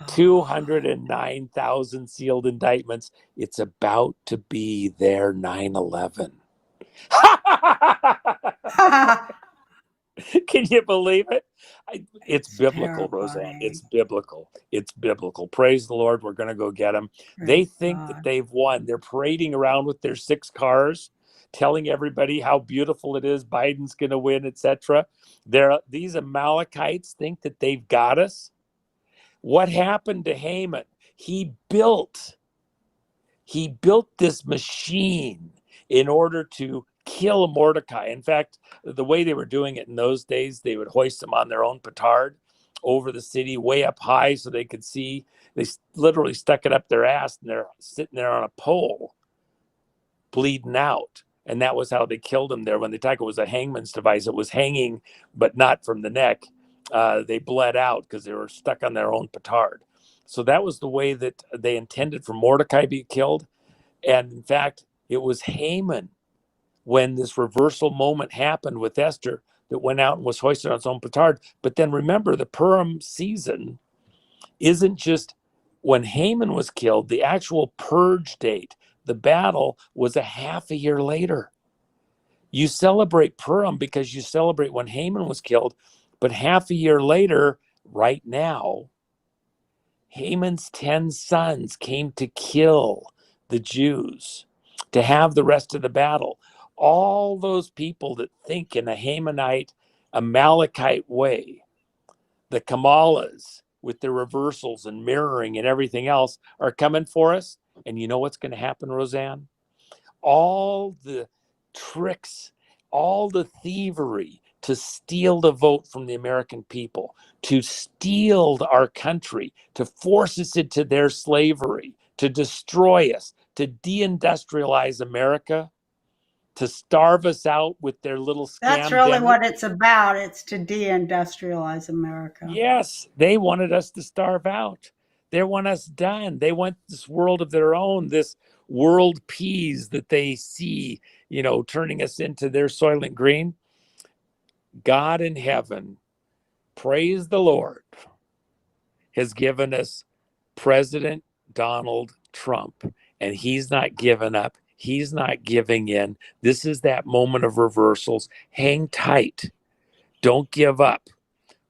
209,000 sealed indictments. It's about to be their 9/11. Can you believe it? It's biblical, terrifying. Roseanne. It's biblical. It's biblical. Praise the Lord. We're going to go get them. They think that they've won. They're parading around with their 6 cars, telling everybody how beautiful it is. Biden's going to win, etc. These Amalekites think that they've got us. What happened to Haman? He built this machine in order to kill Mordecai. In fact, the way they were doing it in those days, they would hoist them on their own petard over the city, way up high so they could see. They literally stuck it up their ass, and they're sitting there on a pole, bleeding out. And that was how they killed him there. When they talk, it was a hangman's device. It was hanging, but not from the neck. They bled out because they were stuck on their own petard. So that was the way that they intended for Mordecai to be killed. And in fact, it was Haman, when this reversal moment happened with Esther, that went out and was hoisted on its own petard. But then remember, the Purim season isn't just when Haman was killed. The actual purge date, the battle, was a half a year later. You celebrate Purim because you celebrate when Haman was killed, but half a year later, right now, Haman's 10 sons came to kill the Jews, to have the rest of the battle. All those people that think in a Hamanite, Amalekite way, the Kamalas with their reversals and mirroring and everything else, are coming for us. And you know what's going to happen, Roseanne? All the tricks, all the thievery to steal the vote from the American people, to steal our country, to force us into their slavery, to destroy us, to deindustrialize America, to starve us out with their little scam. That's really what it's about. It's to deindustrialize America. Yes, they wanted us to starve out. They want us done. They want this world of their own, this world peas that they see, turning us into their Soylent Green. God in heaven, praise the Lord, has given us President Donald Trump, and he's not given up. He's not giving in. This is that moment of reversals. Hang tight. Don't give up.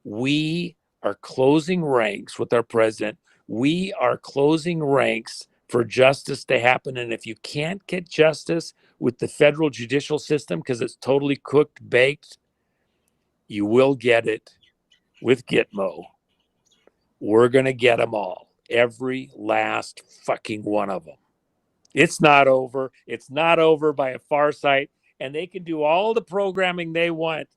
We are closing ranks with our president. We are closing ranks for justice to happen. And if you can't get justice with the federal judicial system because it's totally cooked, baked, you will get it with Gitmo. We're going to get them all. Every last fucking one of them. It's not over. It's not over by a far sight. And they can do all the programming they want.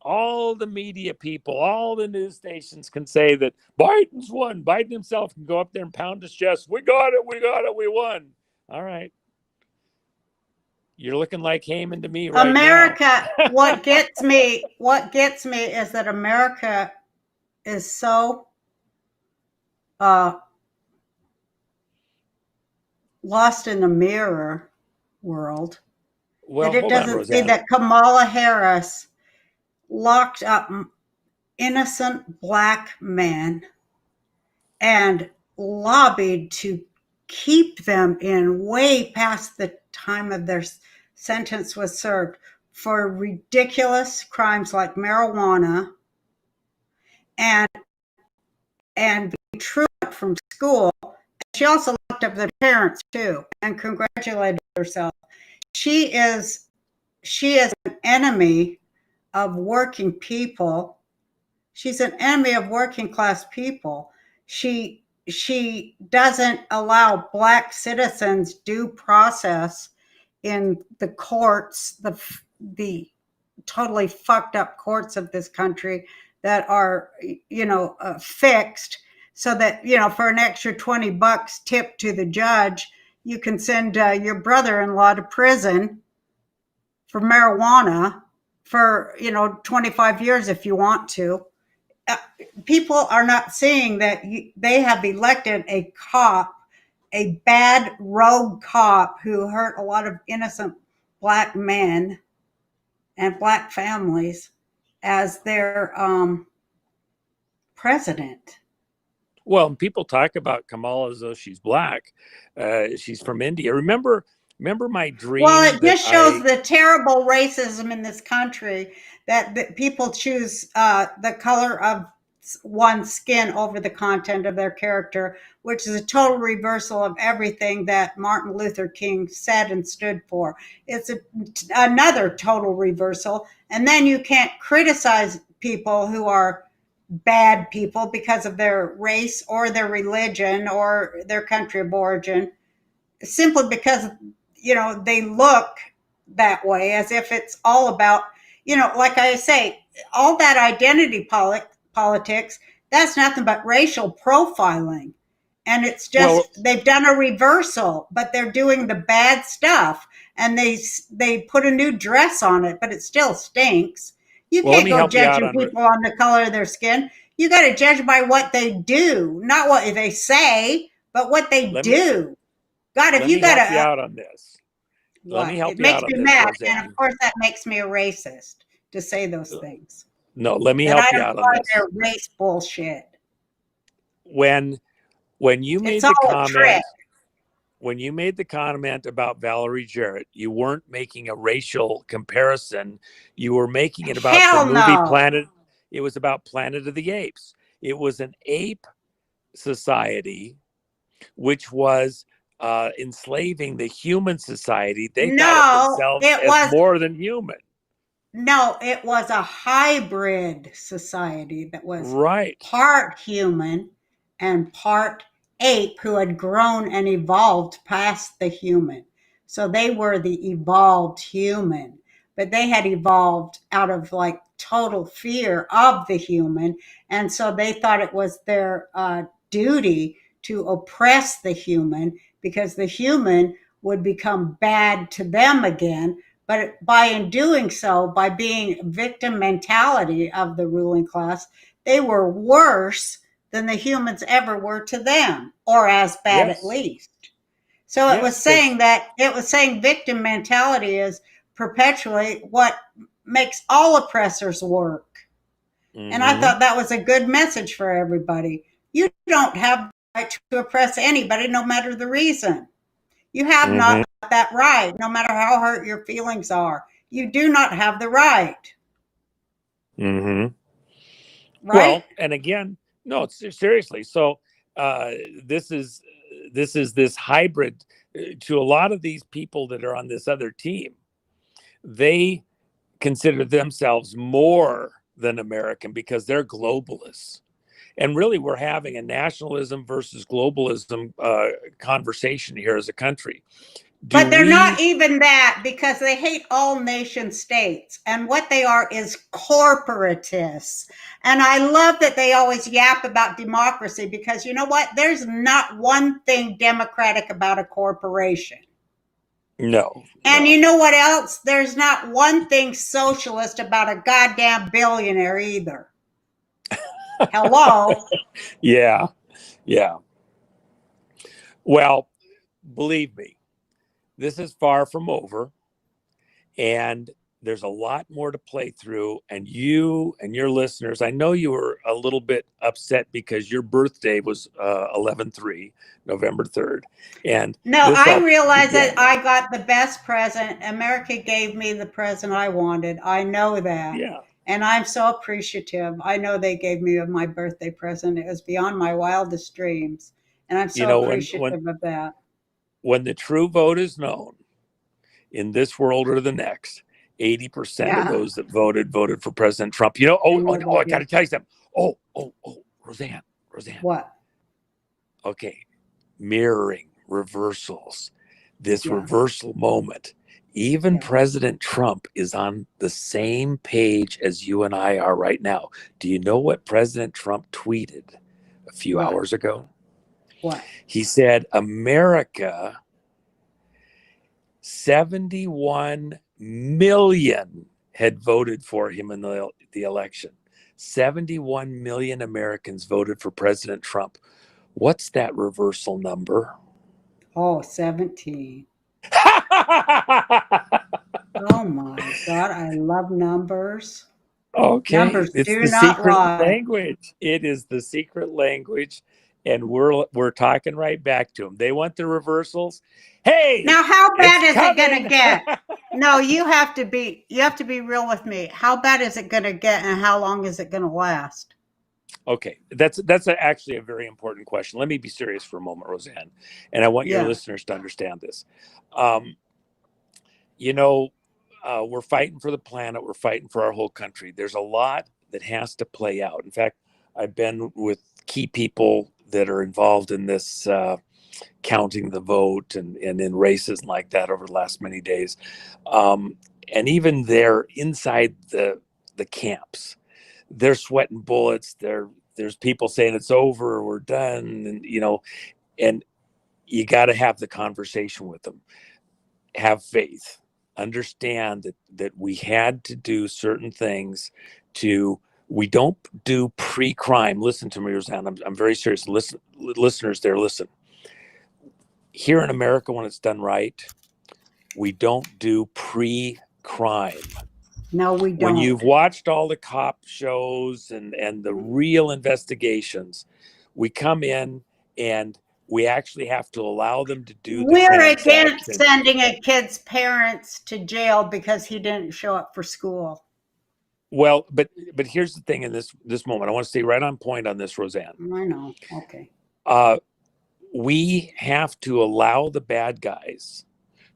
All the media people, all the news stations can say that Biden's won. Biden himself can go up there and pound his chest. We got it. We got it. We won. All right. You're looking like Haman to me right America, now. what gets me is that America is so lost in the mirror world that it doesn't see that Kamala Harris locked up innocent black men and lobbied to keep them in way past the time of their sentence was served for ridiculous crimes like marijuana and being truant from school. She also locked up their parents too and congratulated herself. She is an enemy of working people. She's an enemy of working class people. She doesn't allow black citizens due process in the courts, the totally fucked up courts of this country that are, fixed so that, for an extra $20 tip to the judge, you can send your brother-in-law to prison for marijuana for 25 years if you want to. People are not seeing that they have elected a cop, a bad rogue cop who hurt a lot of innocent Black men and Black families as their president. Well, people talk about Kamala as though she's Black. She's from India. Remember my dream? Well, it just shows the terrible racism in this country that people choose the color of one's skin over the content of their character, which is a total reversal of everything that Martin Luther King said and stood for. It's another total reversal. And then you can't criticize people who are bad people because of their race or their religion or their country of origin, simply because they look that way, as if it's all about, like I say, all that identity politics, that's nothing but racial profiling. And it's just, they've done a reversal, but they're doing the bad stuff. And they put a new dress on it, but it still stinks. You can't go judging people on the color of their skin. You got to judge by what they do, not what they say, but what they do. God, if you got to help you out on this. Let me help you out on this. It makes me mad, and of course that makes me a racist to say those things. No, let me help you out on this. Their race bullshit. When you made the comment, when you made the comment about Valerie Jarrett, you weren't making a racial comparison. You were making it about the movie Planet. It was about Planet of the Apes. It was an ape society, which was enslaving the human society. They thought of themselves as more than human. No, it was a hybrid society that was right, part human and part ape who had grown and evolved past the human. So they were the evolved human, but they had evolved out of like total fear of the human. And so they thought it was their duty to oppress the human, because the human would become bad to them again. But in doing so, by being victim mentality of the ruling class, they were worse than the humans ever were to them, or as bad at least. So it was saying victim mentality is perpetually what makes all oppressors work. Mm-hmm. And I thought that was a good message for everybody. You don't have the right to oppress anybody, no matter the reason. You have not that right, no matter how hurt your feelings are. You do not have the right. Mm-hmm. Right? Well, and again, no, seriously. So this is this hybrid to a lot of these people that are on this other team. They consider themselves more than American because they're globalists. And really, we're having a nationalism versus globalism conversation here as a country. But they're not even that, because they hate all nation states. And what they are is corporatists. And I love that they always yap about democracy, because you know what? There's not one thing democratic about a corporation. No. And you know what else? There's not one thing socialist about a goddamn billionaire either. Hello. Yeah. Well, believe me, this is far from over, and there's a lot more to play through. And you and your listeners, I know you were a little bit upset because your birthday was 11/3, November 3rd. And no, I realized that I got the best present. America gave me the present I wanted. I know that. Yeah. And I'm so appreciative. I know they gave me my birthday present. It was beyond my wildest dreams. And I'm so appreciative of that. When the true vote is known in this world or the next, 80% of those that voted for President Trump. You know, I got to tell you something. Oh, Roseanne. What? Okay. Mirroring reversals. This reversal moment. Even President Trump is on the same page as you and I are right now. Do you know what President Trump tweeted a few hours ago? What? He said, America, 71 million had voted for him in the election. 71 million Americans voted for President Trump. What's that reversal number? Oh, 17. Oh my God, I love numbers. Okay, Numbers it's do the not secret lie. language. It is the secret language, and we're talking right back to them. They want the reversals. Hey, now how bad is coming. it gonna get? No, you have to be real with me. How bad is it gonna get, and how long is it gonna last? Okay, that's actually a very important question. Let me be serious for a moment, Roseanne, and I want your listeners to understand this. You know, we're fighting for the planet. We're fighting for our whole country. There's a lot that has to play out. In fact, I've been with key people that are involved in this counting the vote and in races like that over the last many days. And even they're inside the camps. They're sweating bullets. There's people saying it's over, we're done, and and you got to have the conversation with them. Have faith. Understand that we had to do certain things we don't do pre-crime. Listen to me, Roseanne. I'm very serious. Listen, listeners there, listen. Here in America, when it's done right, we don't do pre-crime. No, we don't. When you've watched all the cop shows and the real investigations, we come in and we actually have to allow them to do the We're against sending a kid's parents to jail because he didn't show up for school. Well, but here's the thing in this moment. I want to stay right on point on this, Roseanne. I know. Okay. We have to allow the bad guys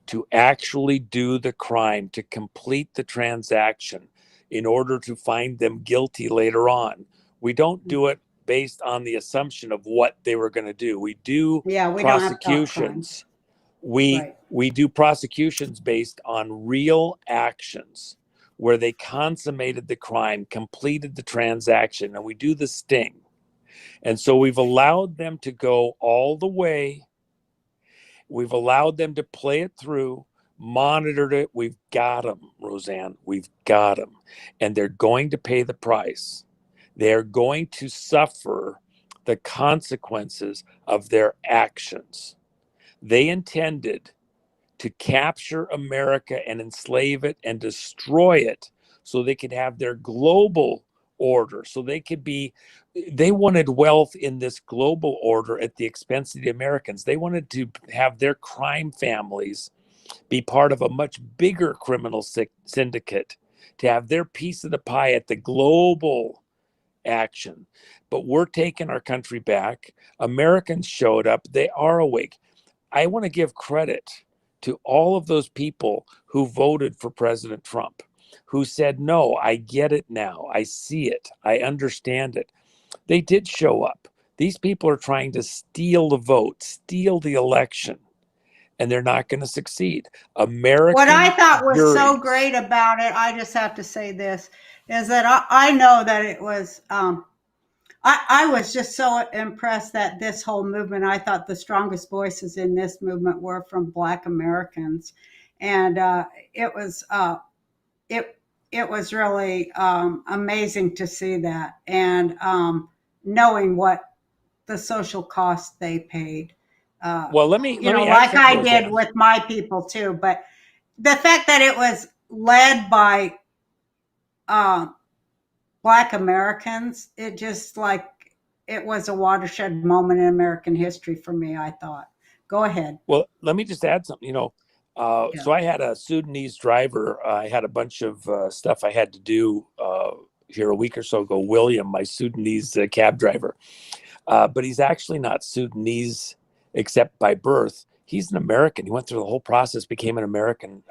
to actually do the crime, to complete the transaction in order to find them guilty later on. We don't do it based on the assumption of what they were going to do. We do prosecutions. We do prosecutions based on real actions where they consummated the crime, completed the transaction, and we do the sting. And so we've allowed them to go all the way. We've allowed them to play it through, monitored it. We've got them, Roseanne. We've got them. And they're going to pay the price. They're going to suffer the consequences of their actions. They intended to capture America and enslave it and destroy it so they could have their global order, so they wanted wealth in this global order at the expense of the Americans. They wanted to have their crime families be part of a much bigger criminal syndicate, to have their piece of the pie at the global action. But we're taking our country back. Americans showed up. They are awake. I want to give credit to all of those people who voted for President Trump, who said, no, I get it now. I see it. I understand it. They did show up. These people are trying to steal the vote, steal the election, and they're not going to succeed. What I thought was so great about it, I just have to say this, is that I know that it was, I was just so impressed that this whole movement, I thought the strongest voices in this movement were from Black Americans. And it was really amazing to see that, and knowing what the social cost they paid. Well, let me like I did with my people too. But the fact that it was led by Black Americans, it just it was a watershed moment in American history for me, I thought. Go ahead. Well, let me just add something. So I had a Sudanese driver. I had a bunch of stuff I had to do here a week or so ago. William, my Sudanese cab driver, but he's actually not Sudanese except by birth. He's an American. He went through the whole process, became an American.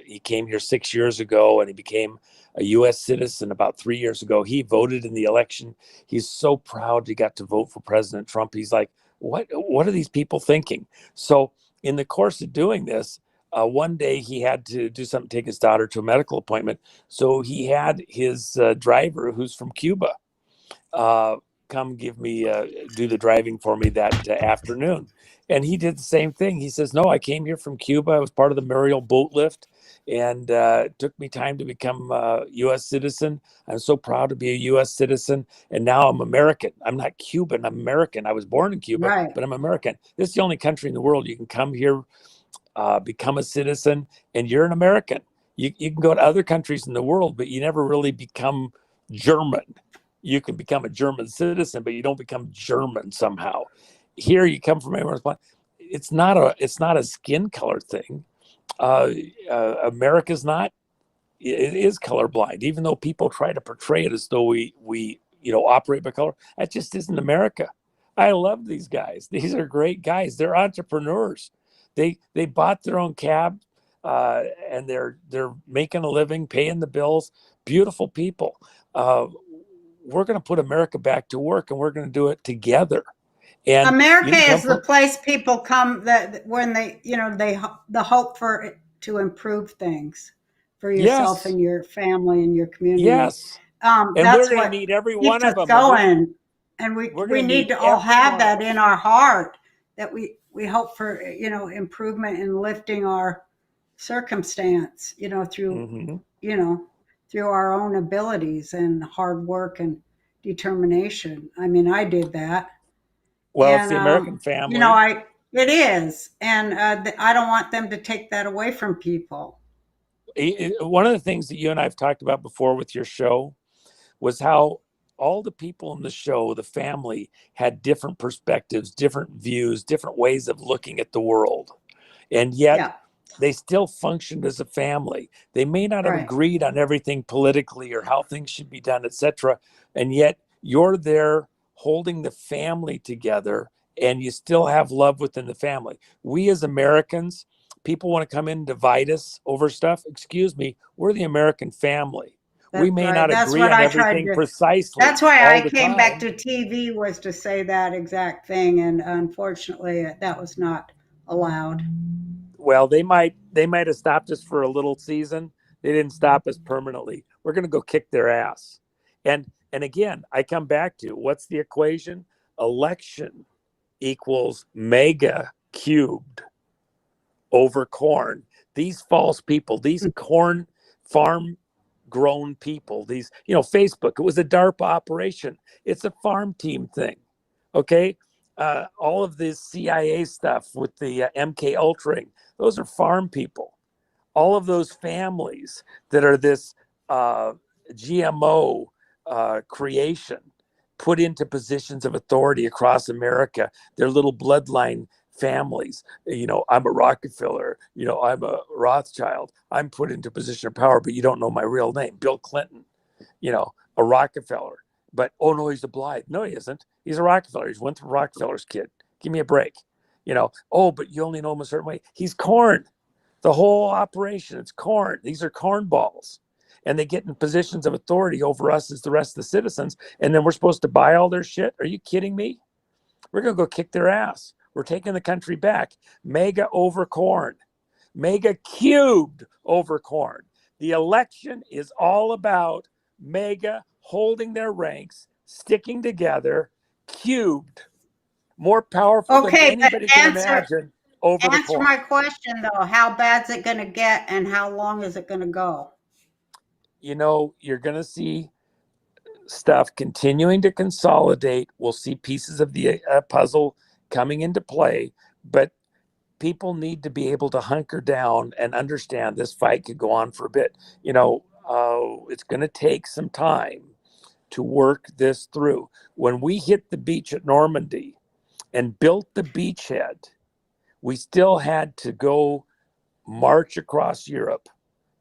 He came here 6 years ago, and he became a U.S. citizen about 3 years ago. He voted in the election. He's so proud he got to vote for President Trump. He's like, what are these people thinking? So in the course of doing this, one day he had to do something, take his daughter to a medical appointment. So he had his driver, who's from Cuba, come give me, do the driving for me that afternoon. And he did the same thing. He says, no, I came here from Cuba. I was part of the Mariel boat lift. and it took me time to become a U.S. citizen. I'm so proud to be a U.S. citizen, and now I'm American. I'm not Cuban. I'm American. I was born in Cuba, Right. but I'm American. This is the only country in the world you can come here, become a citizen, and you're an American. You can go to other countries in the world, but you never really become German. You can become a German citizen, but you don't become German somehow. Here, you come from anywhere. It's not a skin color thing. America's not. It is colorblind, even though people try to portray it as though we operate by color. That just isn't America. I love these guys. These are great guys. They're entrepreneurs. They bought their own cab, and they're making a living, paying the bills. Beautiful people. We're going to put America back to work, and we're going to do it together. And America is the place people come that when they the hope for to improve things for yourself and your family and your community. Yes. And that's we're going what to need every keeps one of them going. And we need to all have that in our heart, that we hope for improvement in lifting our circumstance through through our own abilities and hard work and determination. I mean, I did that. Well, it's the American family. It is. And I don't want them to take that away from people. One of the things that you and I have talked about before with your show was how all the people in the show, the family, had different perspectives, different views, different ways of looking at the world. And yet they still functioned as a family. They may not have agreed on everything politically or how things should be done, etc. And yet you're there holding the family together, and you still have love within the family. We as Americans, people want to come in and divide us over stuff. Excuse me, we're the American family. We may not agree on everything precisely. That's why I came back to TV, was to say that exact thing. And unfortunately, that was not allowed. Well, they might have stopped us for a little season. They didn't stop us permanently. We're going to go kick their ass. And again, I come back to, what's the equation? Election equals mega cubed over corn. These false people, these corn farm grown people, these, Facebook, it was a DARPA operation. It's a farm team thing. Okay. All of this CIA stuff with the MK Ultra, those are farm people. All of those families that are this GMO creation put into positions of authority across America, their little bloodline families. I'm a Rockefeller, I'm a Rothschild. I'm put into a position of power, but you don't know my real name. Bill Clinton, a Rockefeller. But, oh, no, he's a Blythe. No, he isn't. He's a Rockefeller. He's Winthrop Rockefeller's kid. Give me a break. Oh, but you only know him a certain way. He's corn. The whole operation, it's corn. These are cornballs. And they get in positions of authority over us as the rest of the citizens. And then we're supposed to buy all their shit? Are you kidding me? We're going to go kick their ass. We're taking the country back. Mega over corn. Mega cubed over corn. The election is all about mega holding their ranks, sticking together, cubed, more powerful than anybody can imagine. Answer my question, though. How bad's it going to get, and how long is it going to go? You're going to see stuff continuing to consolidate. We'll see pieces of the puzzle coming into play, but people need to be able to hunker down and understand this fight could go on for a bit. It's going to take some time to work this through. When we hit the beach at Normandy and built the beachhead, we still had to go march across Europe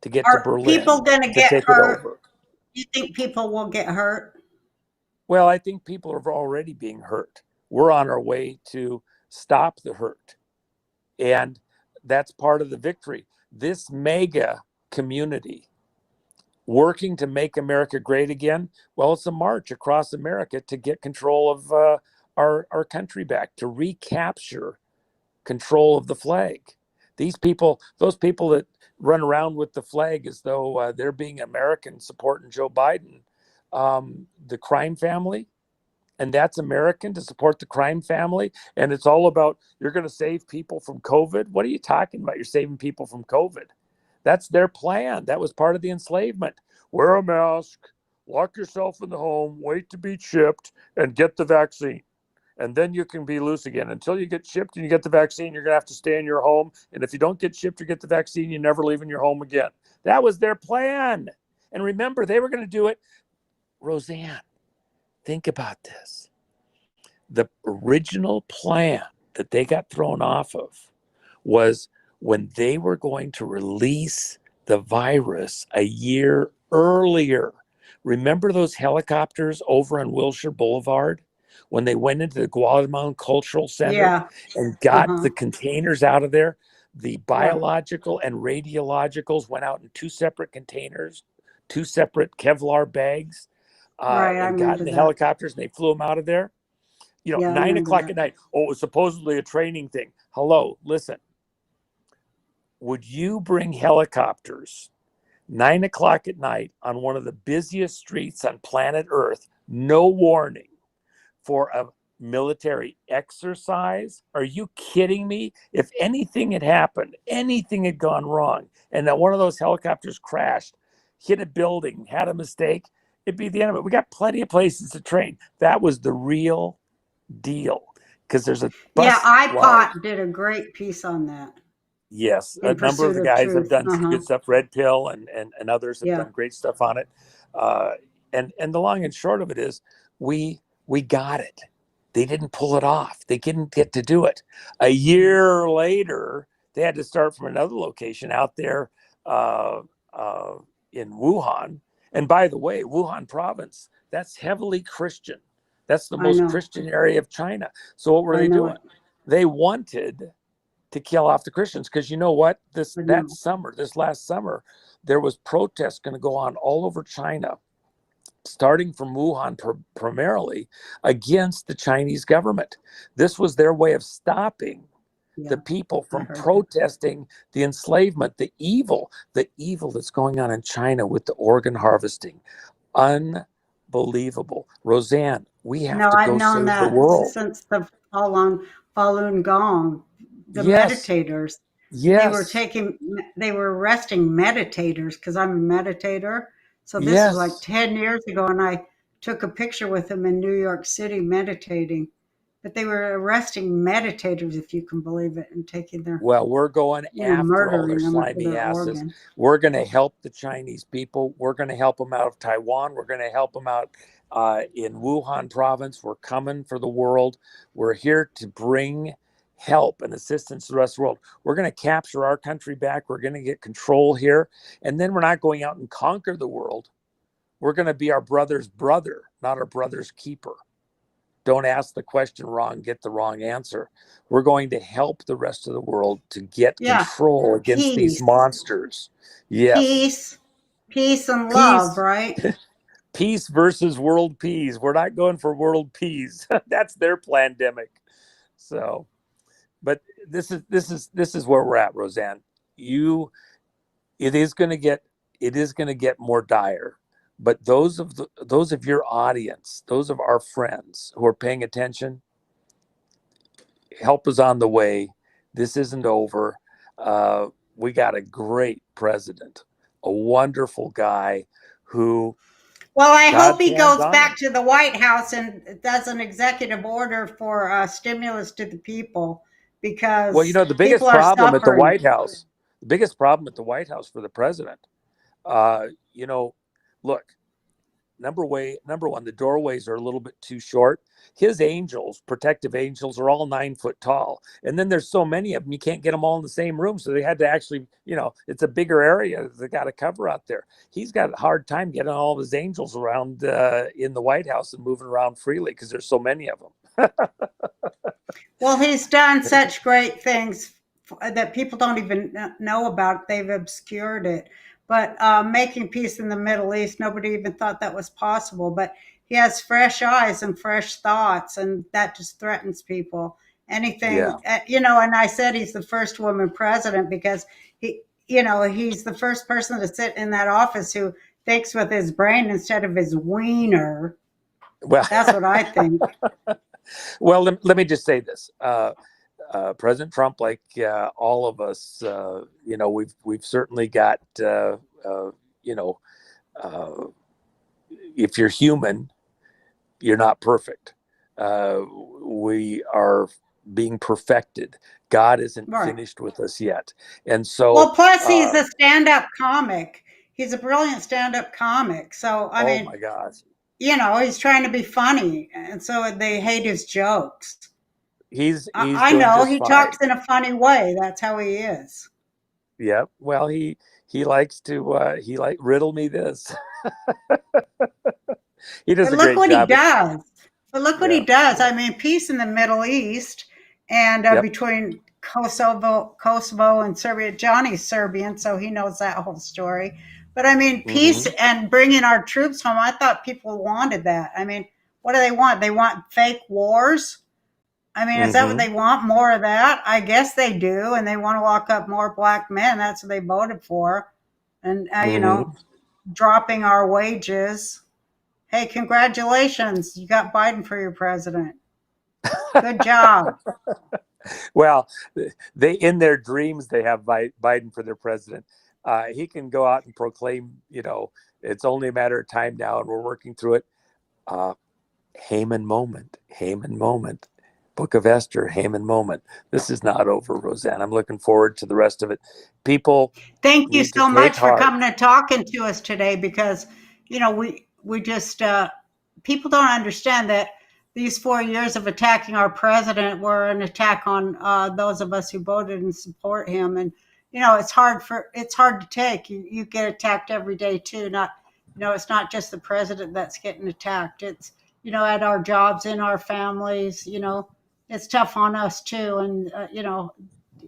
to get to Berlin. Are people going to get hurt? Do you think people will get hurt? Well, I think people are already being hurt. We're on our way to stop the hurt. And that's part of the victory. This mega community working to make America great again. Well, it's a march across America to get control of our country back, to recapture control of the flag. Those people that run around with the flag as though they're being American supporting Joe Biden, the crime family, and that's American to support the crime family. And it's all about, you're going to save people from COVID. What are you talking about? You're saving people from COVID. That's their plan. That was part of the enslavement. Wear a mask, lock yourself in the home, wait to be chipped, and get the vaccine. And then you can be loose again. Until you get chipped and you get the vaccine, you're going to have to stay in your home. And if you don't get chipped or get the vaccine, you're never leaving your home again. That was their plan. And remember, they were going to do it. Roseanne, think about this. The original plan that they got thrown off of was when they were going to release the virus a year earlier. Remember those helicopters over on Wilshire Boulevard when they went into the Guatemalan Cultural Center and got the containers out of there? The biological and radiologicals went out in two separate containers, two separate Kevlar bags, and got in the helicopters, and they flew them out of there. 9 o'clock at night. Oh, it was supposedly a training thing. Hello, listen. Would you bring helicopters 9 o'clock at night on one of the busiest streets on planet Earth, no warning, for a military exercise? Are you kidding me? If anything had happened, anything had gone wrong, and that one of those helicopters crashed, hit a building, had a mistake, it'd be the end of it. We got plenty of places to train. That was the real deal, because there's a bus iPod did a great piece on that. Yes, a number of the guys have done some good stuff. Red Pill and others have done great stuff on it. And the long and short of it is, we got it. They didn't pull it off. They didn't get to do it. A year later, they had to start from another location out there in Wuhan. And by the way, Wuhan province, that's heavily Christian. That's the most Christian area of China. So what were they doing? They wanted to kill off the Christians, because you know what? This last summer, there was protests going to go on all over China, starting from Wuhan primarily, against the Chinese government. This was their way of stopping the people from protesting the enslavement, the evil that's going on in China with the organ harvesting. Unbelievable. Roseanne, we have to go save the world. Since the Falun Gong, the meditators. They were arresting meditators, because I'm a meditator. So this was like 10 years ago, and I took a picture with them in New York City meditating. But they were arresting meditators, if you can believe it, and taking their we're going after all their slimy asses. We're going to help the Chinese people. We're going to help them out of Taiwan. We're going to help them out in Wuhan province. We're coming for the world. We're here to bring help and assistance to the rest of the world. We're going to capture our country back. We're going to get control here. And then we're not going out and conquer the world. We're going to be our brother's brother, not our brother's keeper. Don't ask the question wrong, get the wrong answer. We're going to help the rest of the world to get control against these monsters. Yes. Peace and love, right? Peace versus world peace. We're not going for world peace. That's their pandemic. So, but this is where we're at, Roseanne. It is going to get more dire. But those of your audience, those of our friends who are paying attention, help is on the way. This isn't over. We got a great president, a wonderful guy who. Well, I hope he goes back to the White House and does an executive order for stimulus to the people, because the biggest problem at the White House, for the president, look, number one, the doorways are a little bit too short. His angels, protective angels, are all 9 foot tall. And then there's so many of them, you can't get them all in the same room. So they had to actually, it's a bigger area they got to cover out there. He's got a hard time getting all of his angels around in the White House and moving around freely, because there's so many of them. Well, he's done such great things that people don't even know about. They've obscured it. But making peace in the Middle East, nobody even thought that was possible. But he has fresh eyes and fresh thoughts, and that just threatens people. Anything, and I said he's the first woman president, because he's the first person to sit in that office who thinks with his brain instead of his wiener. Well, that's what I think. Well, let me just say this. President Trump, like all of us, we've certainly got, if you're human, you're not perfect. We are being perfected. God isn't finished with us yet. And so, well, plus he's a stand-up comic. He's a brilliant stand-up comic. So, I mean, my gosh, he's trying to be funny. And so they hate his jokes. I know just he fine. Talks in a funny way. That's how he is. Yep. Well, he likes to, riddle me this. He does a great job. Look what he does. But look what he does. I mean, peace in the Middle East and between Kosovo and Serbia. Johnny's Serbian, so he knows that whole story. But I mean, peace and bringing our troops home. I thought people wanted that. I mean, what do they want? They want fake wars. I mean, is that what they want? More of that? I guess they do. And they want to lock up more black men. That's what they voted for. And, dropping our wages. Hey, congratulations. You got Biden for your president. Good job. Well, they, in their dreams, they have Biden for their president. He can go out and proclaim, it's only a matter of time now, and we're working through it. Haman moment. Book of Esther, Haman moment. This is not over, Roseanne. I'm looking forward to the rest of it. People, thank you so much for coming and talking to us today, because, we just, people don't understand that these 4 years of attacking our president were an attack on those of us who voted and support him. And, it's hard to take. You get attacked every day too. It's not just the president that's getting attacked. It's, at our jobs, in our families, it's tough on us too. And,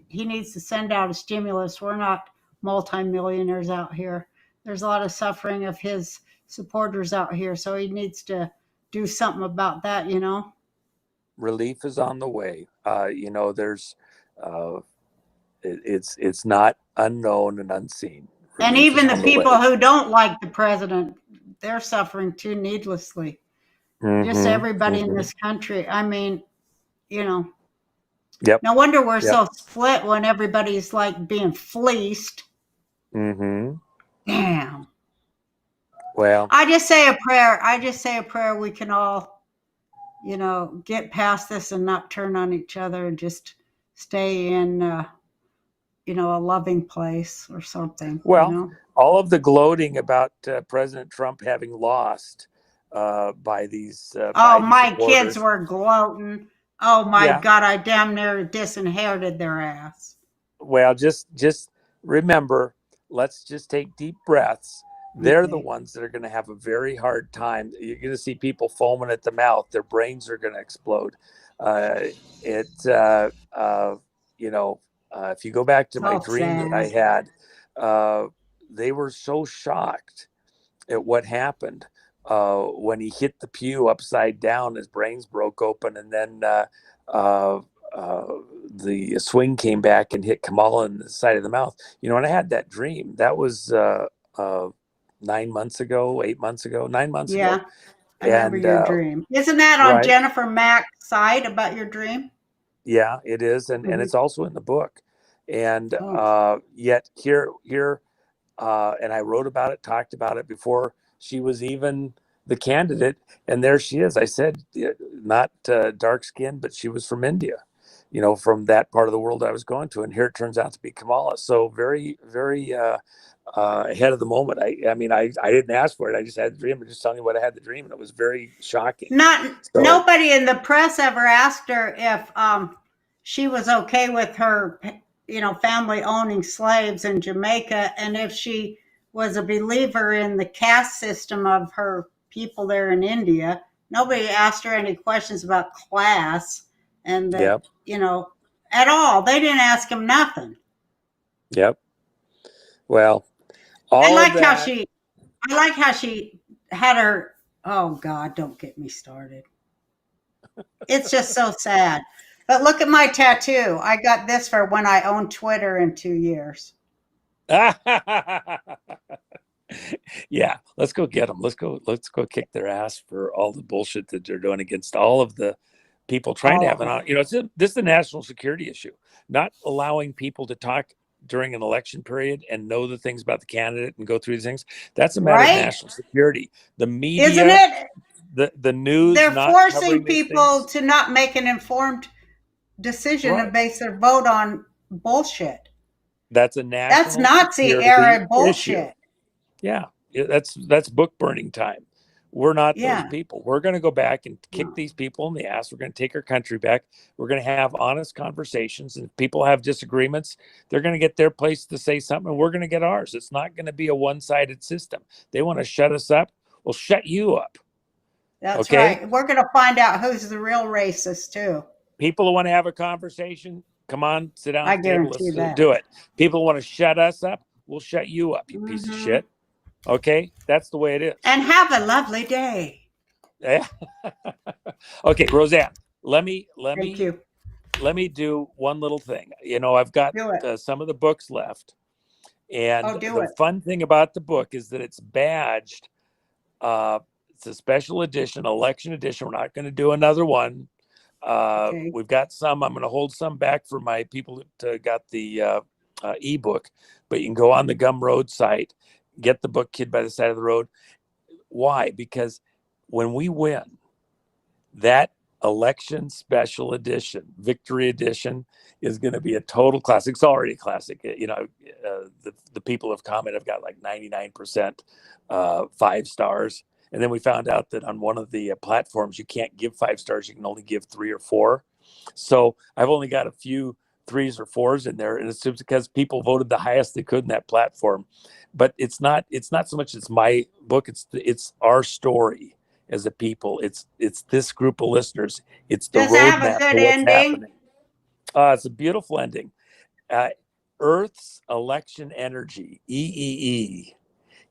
he needs to send out a stimulus. We're not multimillionaires out here. There's a lot of suffering of his supporters out here. So he needs to do something about that, Relief is on the way. There's, it's not unknown and unseen. Relief, and even the people who don't like the president, they're suffering too needlessly. Just everybody in this country. I mean, Yep. No wonder we're so split when everybody's like being fleeced. Damn. Well, I just say a prayer. We can all, get past this and not turn on each other and just stay in, a loving place or something. Well, all of the gloating about President Trump having lost by these. My kids were gloating. Oh my God, I damn near disinherited their ass. Well, just remember, let's just take deep breaths. They're the ones that are going to have a very hard time. You're going to see people foaming at the mouth. Their brains are going to explode. If you go back to my dream that I had, they were so shocked at what happened. When he hit the pew upside down, his brains broke open, and then the swing came back and hit Kamala in the side of the mouth. And I had that dream. That was 9 months ago, 8 months ago, 9 months ago. Yeah, I remember your dream. Isn't that on Jennifer Mack's site about your dream? Yeah, it is, and it's also in the book. And yet here, and I wrote about it, talked about it before she was even the candidate, and there she is. I said, not dark skinned, but she was from India, from that part of the world I was going to, and here it turns out to be Kamala. So very, very ahead of the moment. I didn't ask for it. I just had the dream. I'm just telling you what I had the dream, and it was very shocking. Nobody in the press ever asked her if she was okay with her, family owning slaves in Jamaica, and if she was a believer in the caste system of her people there in India. Nobody asked her any questions about class and at all. They didn't ask him nothing. Yep. Well, I like how she had her. Oh God, don't get me started. It's just so sad. But look at my tattoo. I got this for when I own Twitter in 2 years. Yeah, let's go get them. Let's go kick their ass for all the bullshit that they're doing against all of the people trying to have this is a national security issue, not allowing people to talk during an election period and know the things about the candidate and go through these things. That's a matter of national security. The media, isn't it? The news, they're not forcing people to not make an informed decision and base their vote on bullshit. That's a national That's Nazi era bullshit. Issue. Yeah, that's book burning time. We're not those people. We're going to go back and kick these people in the ass. We're going to take our country back. We're going to have honest conversations. And if people have disagreements, they're going to get their place to say something, and we're going to get ours. It's not going to be a one-sided system. They want to shut us up. We'll shut you up. That's right. We're going to find out who's the real racist, too. People who want to have a conversation, come on, sit down at the table. Let's do it. People who want to shut us up, we'll shut you up, you piece of shit. Okay, that's the way it is. And have a lovely day. Yeah. Okay, Roseanne, let me do one little thing. I've got some of the books left, and the fun thing about the book is that it's badged. It's a special edition, election edition. We're not going to do another one. We've got some. I'm going to hold some back for my people that got the ebook, but you can go on the Gumroad site. Get the book, Kid by the Side of the Road. Why? Because when we win, that election special edition, victory edition, is going to be a total classic. It's already a classic. The people have commented, have got like 99% 5 stars. And then we found out that on one of the platforms, you can't give 5 stars. You can only give 3 or 4. So I've only got a few 3s or 4s in there, and it's just because people voted the highest they could in that platform. But it's not so much it's my book, it's our story as a people. It's this group of listeners. It's the roadmap to what's happening. It's a beautiful ending. Earth's election energy, EEE,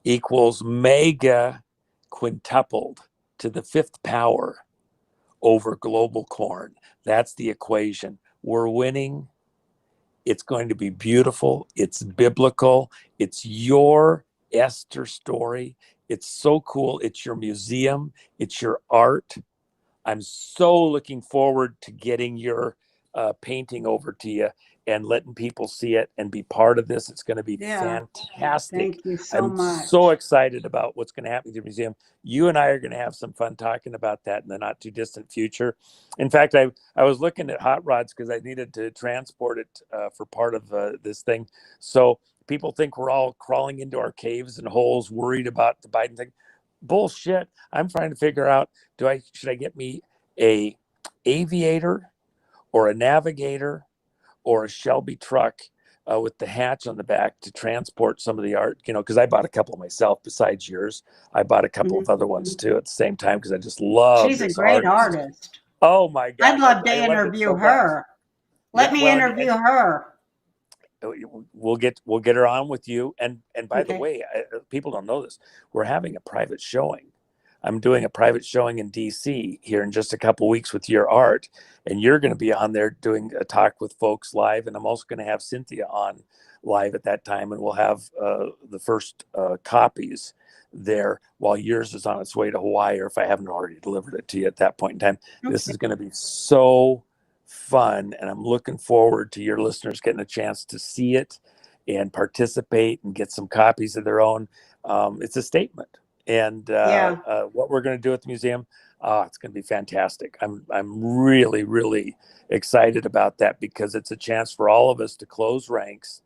equals mega quintupled to the 5th power over global corn. That's the equation. We're winning. It's going to be beautiful. It's biblical. It's your Esther story. It's so cool. It's your museum. It's your art. I'm so looking forward to getting your painting over to you and letting people see it and be part of this. It's going to be fantastic. Thank you so much. I'm so excited about what's going to happen to the museum. You and I are going to have some fun talking about that in the not too distant future. In fact, I was looking at hot rods because I needed to transport it for part of this thing. So people think we're all crawling into our caves and holes, worried about the Biden thing. Bullshit. I'm trying to figure out, should I get me a aviator or a navigator or a Shelby truck with the hatch on the back to transport some of the art, because I bought a couple myself besides yours. I bought a couple of other ones too at the same time because I just love She's a great artist. Oh my God. I'd love to interview her. Let me interview her. We'll get her on with you. And by the way, people don't know this. We're having a private showing. I'm doing a private showing in DC here in just a couple weeks with your art, and you're going to be on there doing a talk with folks live. And I'm also going to have Cynthia on live at that time, and we'll have the first copies there while yours is on its way to Hawaii, or if I haven't already delivered it to you at that point in time. This is going to be so fun, and I'm looking forward to your listeners getting a chance to see it and participate and get some copies of their own. It's a statement. And what we're going to do at the museum, it's going to be fantastic. I'm really, really excited about that because it's a chance for all of us to close ranks,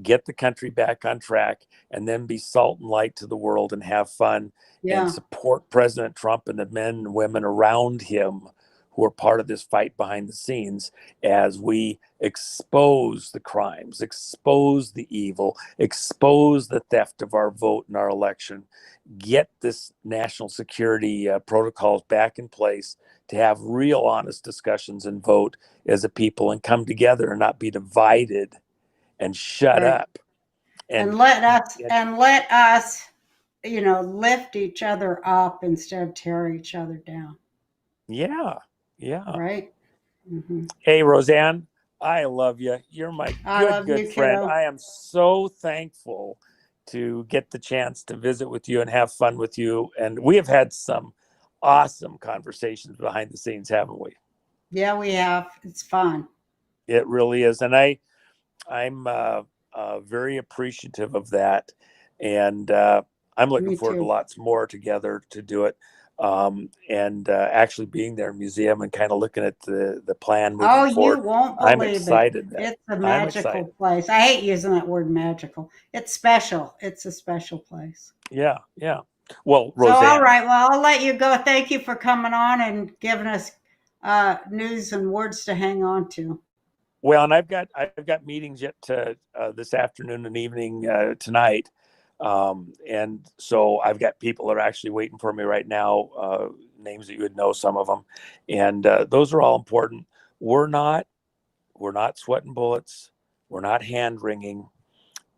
get the country back on track, and then be salt and light to the world and have fun and support President Trump and the men and women around him who are part of this fight behind the scenes as we expose the crimes, expose the evil, expose the theft of our vote in our election, get this national security protocols back in place to have real honest discussions and vote as a people and come together and not be divided and shut up. And let us, lift each other up instead of tear each other down. Yeah. Right? Mm-hmm. Hey, Roseanne, I love you. You're my good friend. Kiddo. I am so thankful to get the chance to visit with you and have fun with you. And we have had some awesome conversations behind the scenes, haven't we? Yeah, we have. It's fun. It really is. And I'm very appreciative of that. And I'm looking Me forward to too. lots more together to do it. And actually being there in museum and kind of looking at the plan Oh, moving you forward. won't I'm believe it. excited that It's a I'm magical excited. place. I hate using that word magical. It's special. It's a special place. Yeah. Yeah. Well, So, all Roseanne, right. Well, I'll let you go. Thank you for coming on and giving us news and words to hang on to. well, and I've got meetings yet to this afternoon and evening tonight, and so I've got people that are actually waiting for me right now. Names that you would know, some of them, and those are all important. We're not we're not sweating bullets. We're not hand wringing.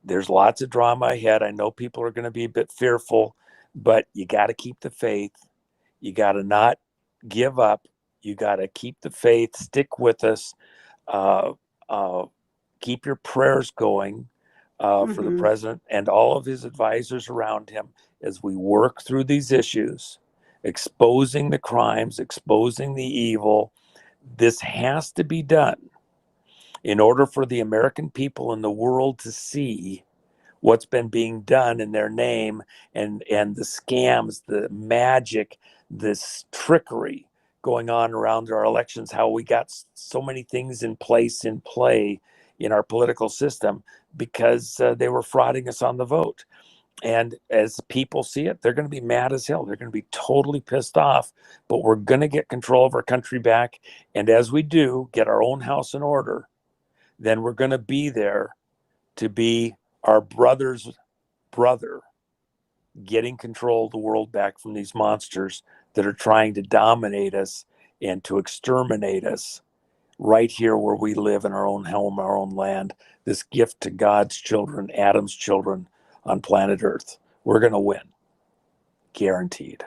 There's lots of drama ahead. I know people are going to be a bit fearful, but you got to keep the faith. You got to not give up. You got to keep the faith. Stick with us. Uh, uh, keep your prayers going for the Mm-hmm. president and all of his advisors around him as we work through these issues, exposing the crimes, exposing the evil. This has to be done in order for the American people and the world to see what's been being done in their name, and the scams, the magic, this trickery going on around our elections, how we got so many things in place in play in our political system because they were frauding us on the vote. And as people see it, they're going to be mad as hell. They're going to be totally pissed off, but we're going to get control of our country back. And as we do, get our own house in order, then we're going to be there to be our brother's brother, getting control of the world back from these monsters that are trying to dominate us and to exterminate us right here where we live in our own home, our own land. This gift to God's children, Adam's children on planet Earth. We're going to win. Guaranteed.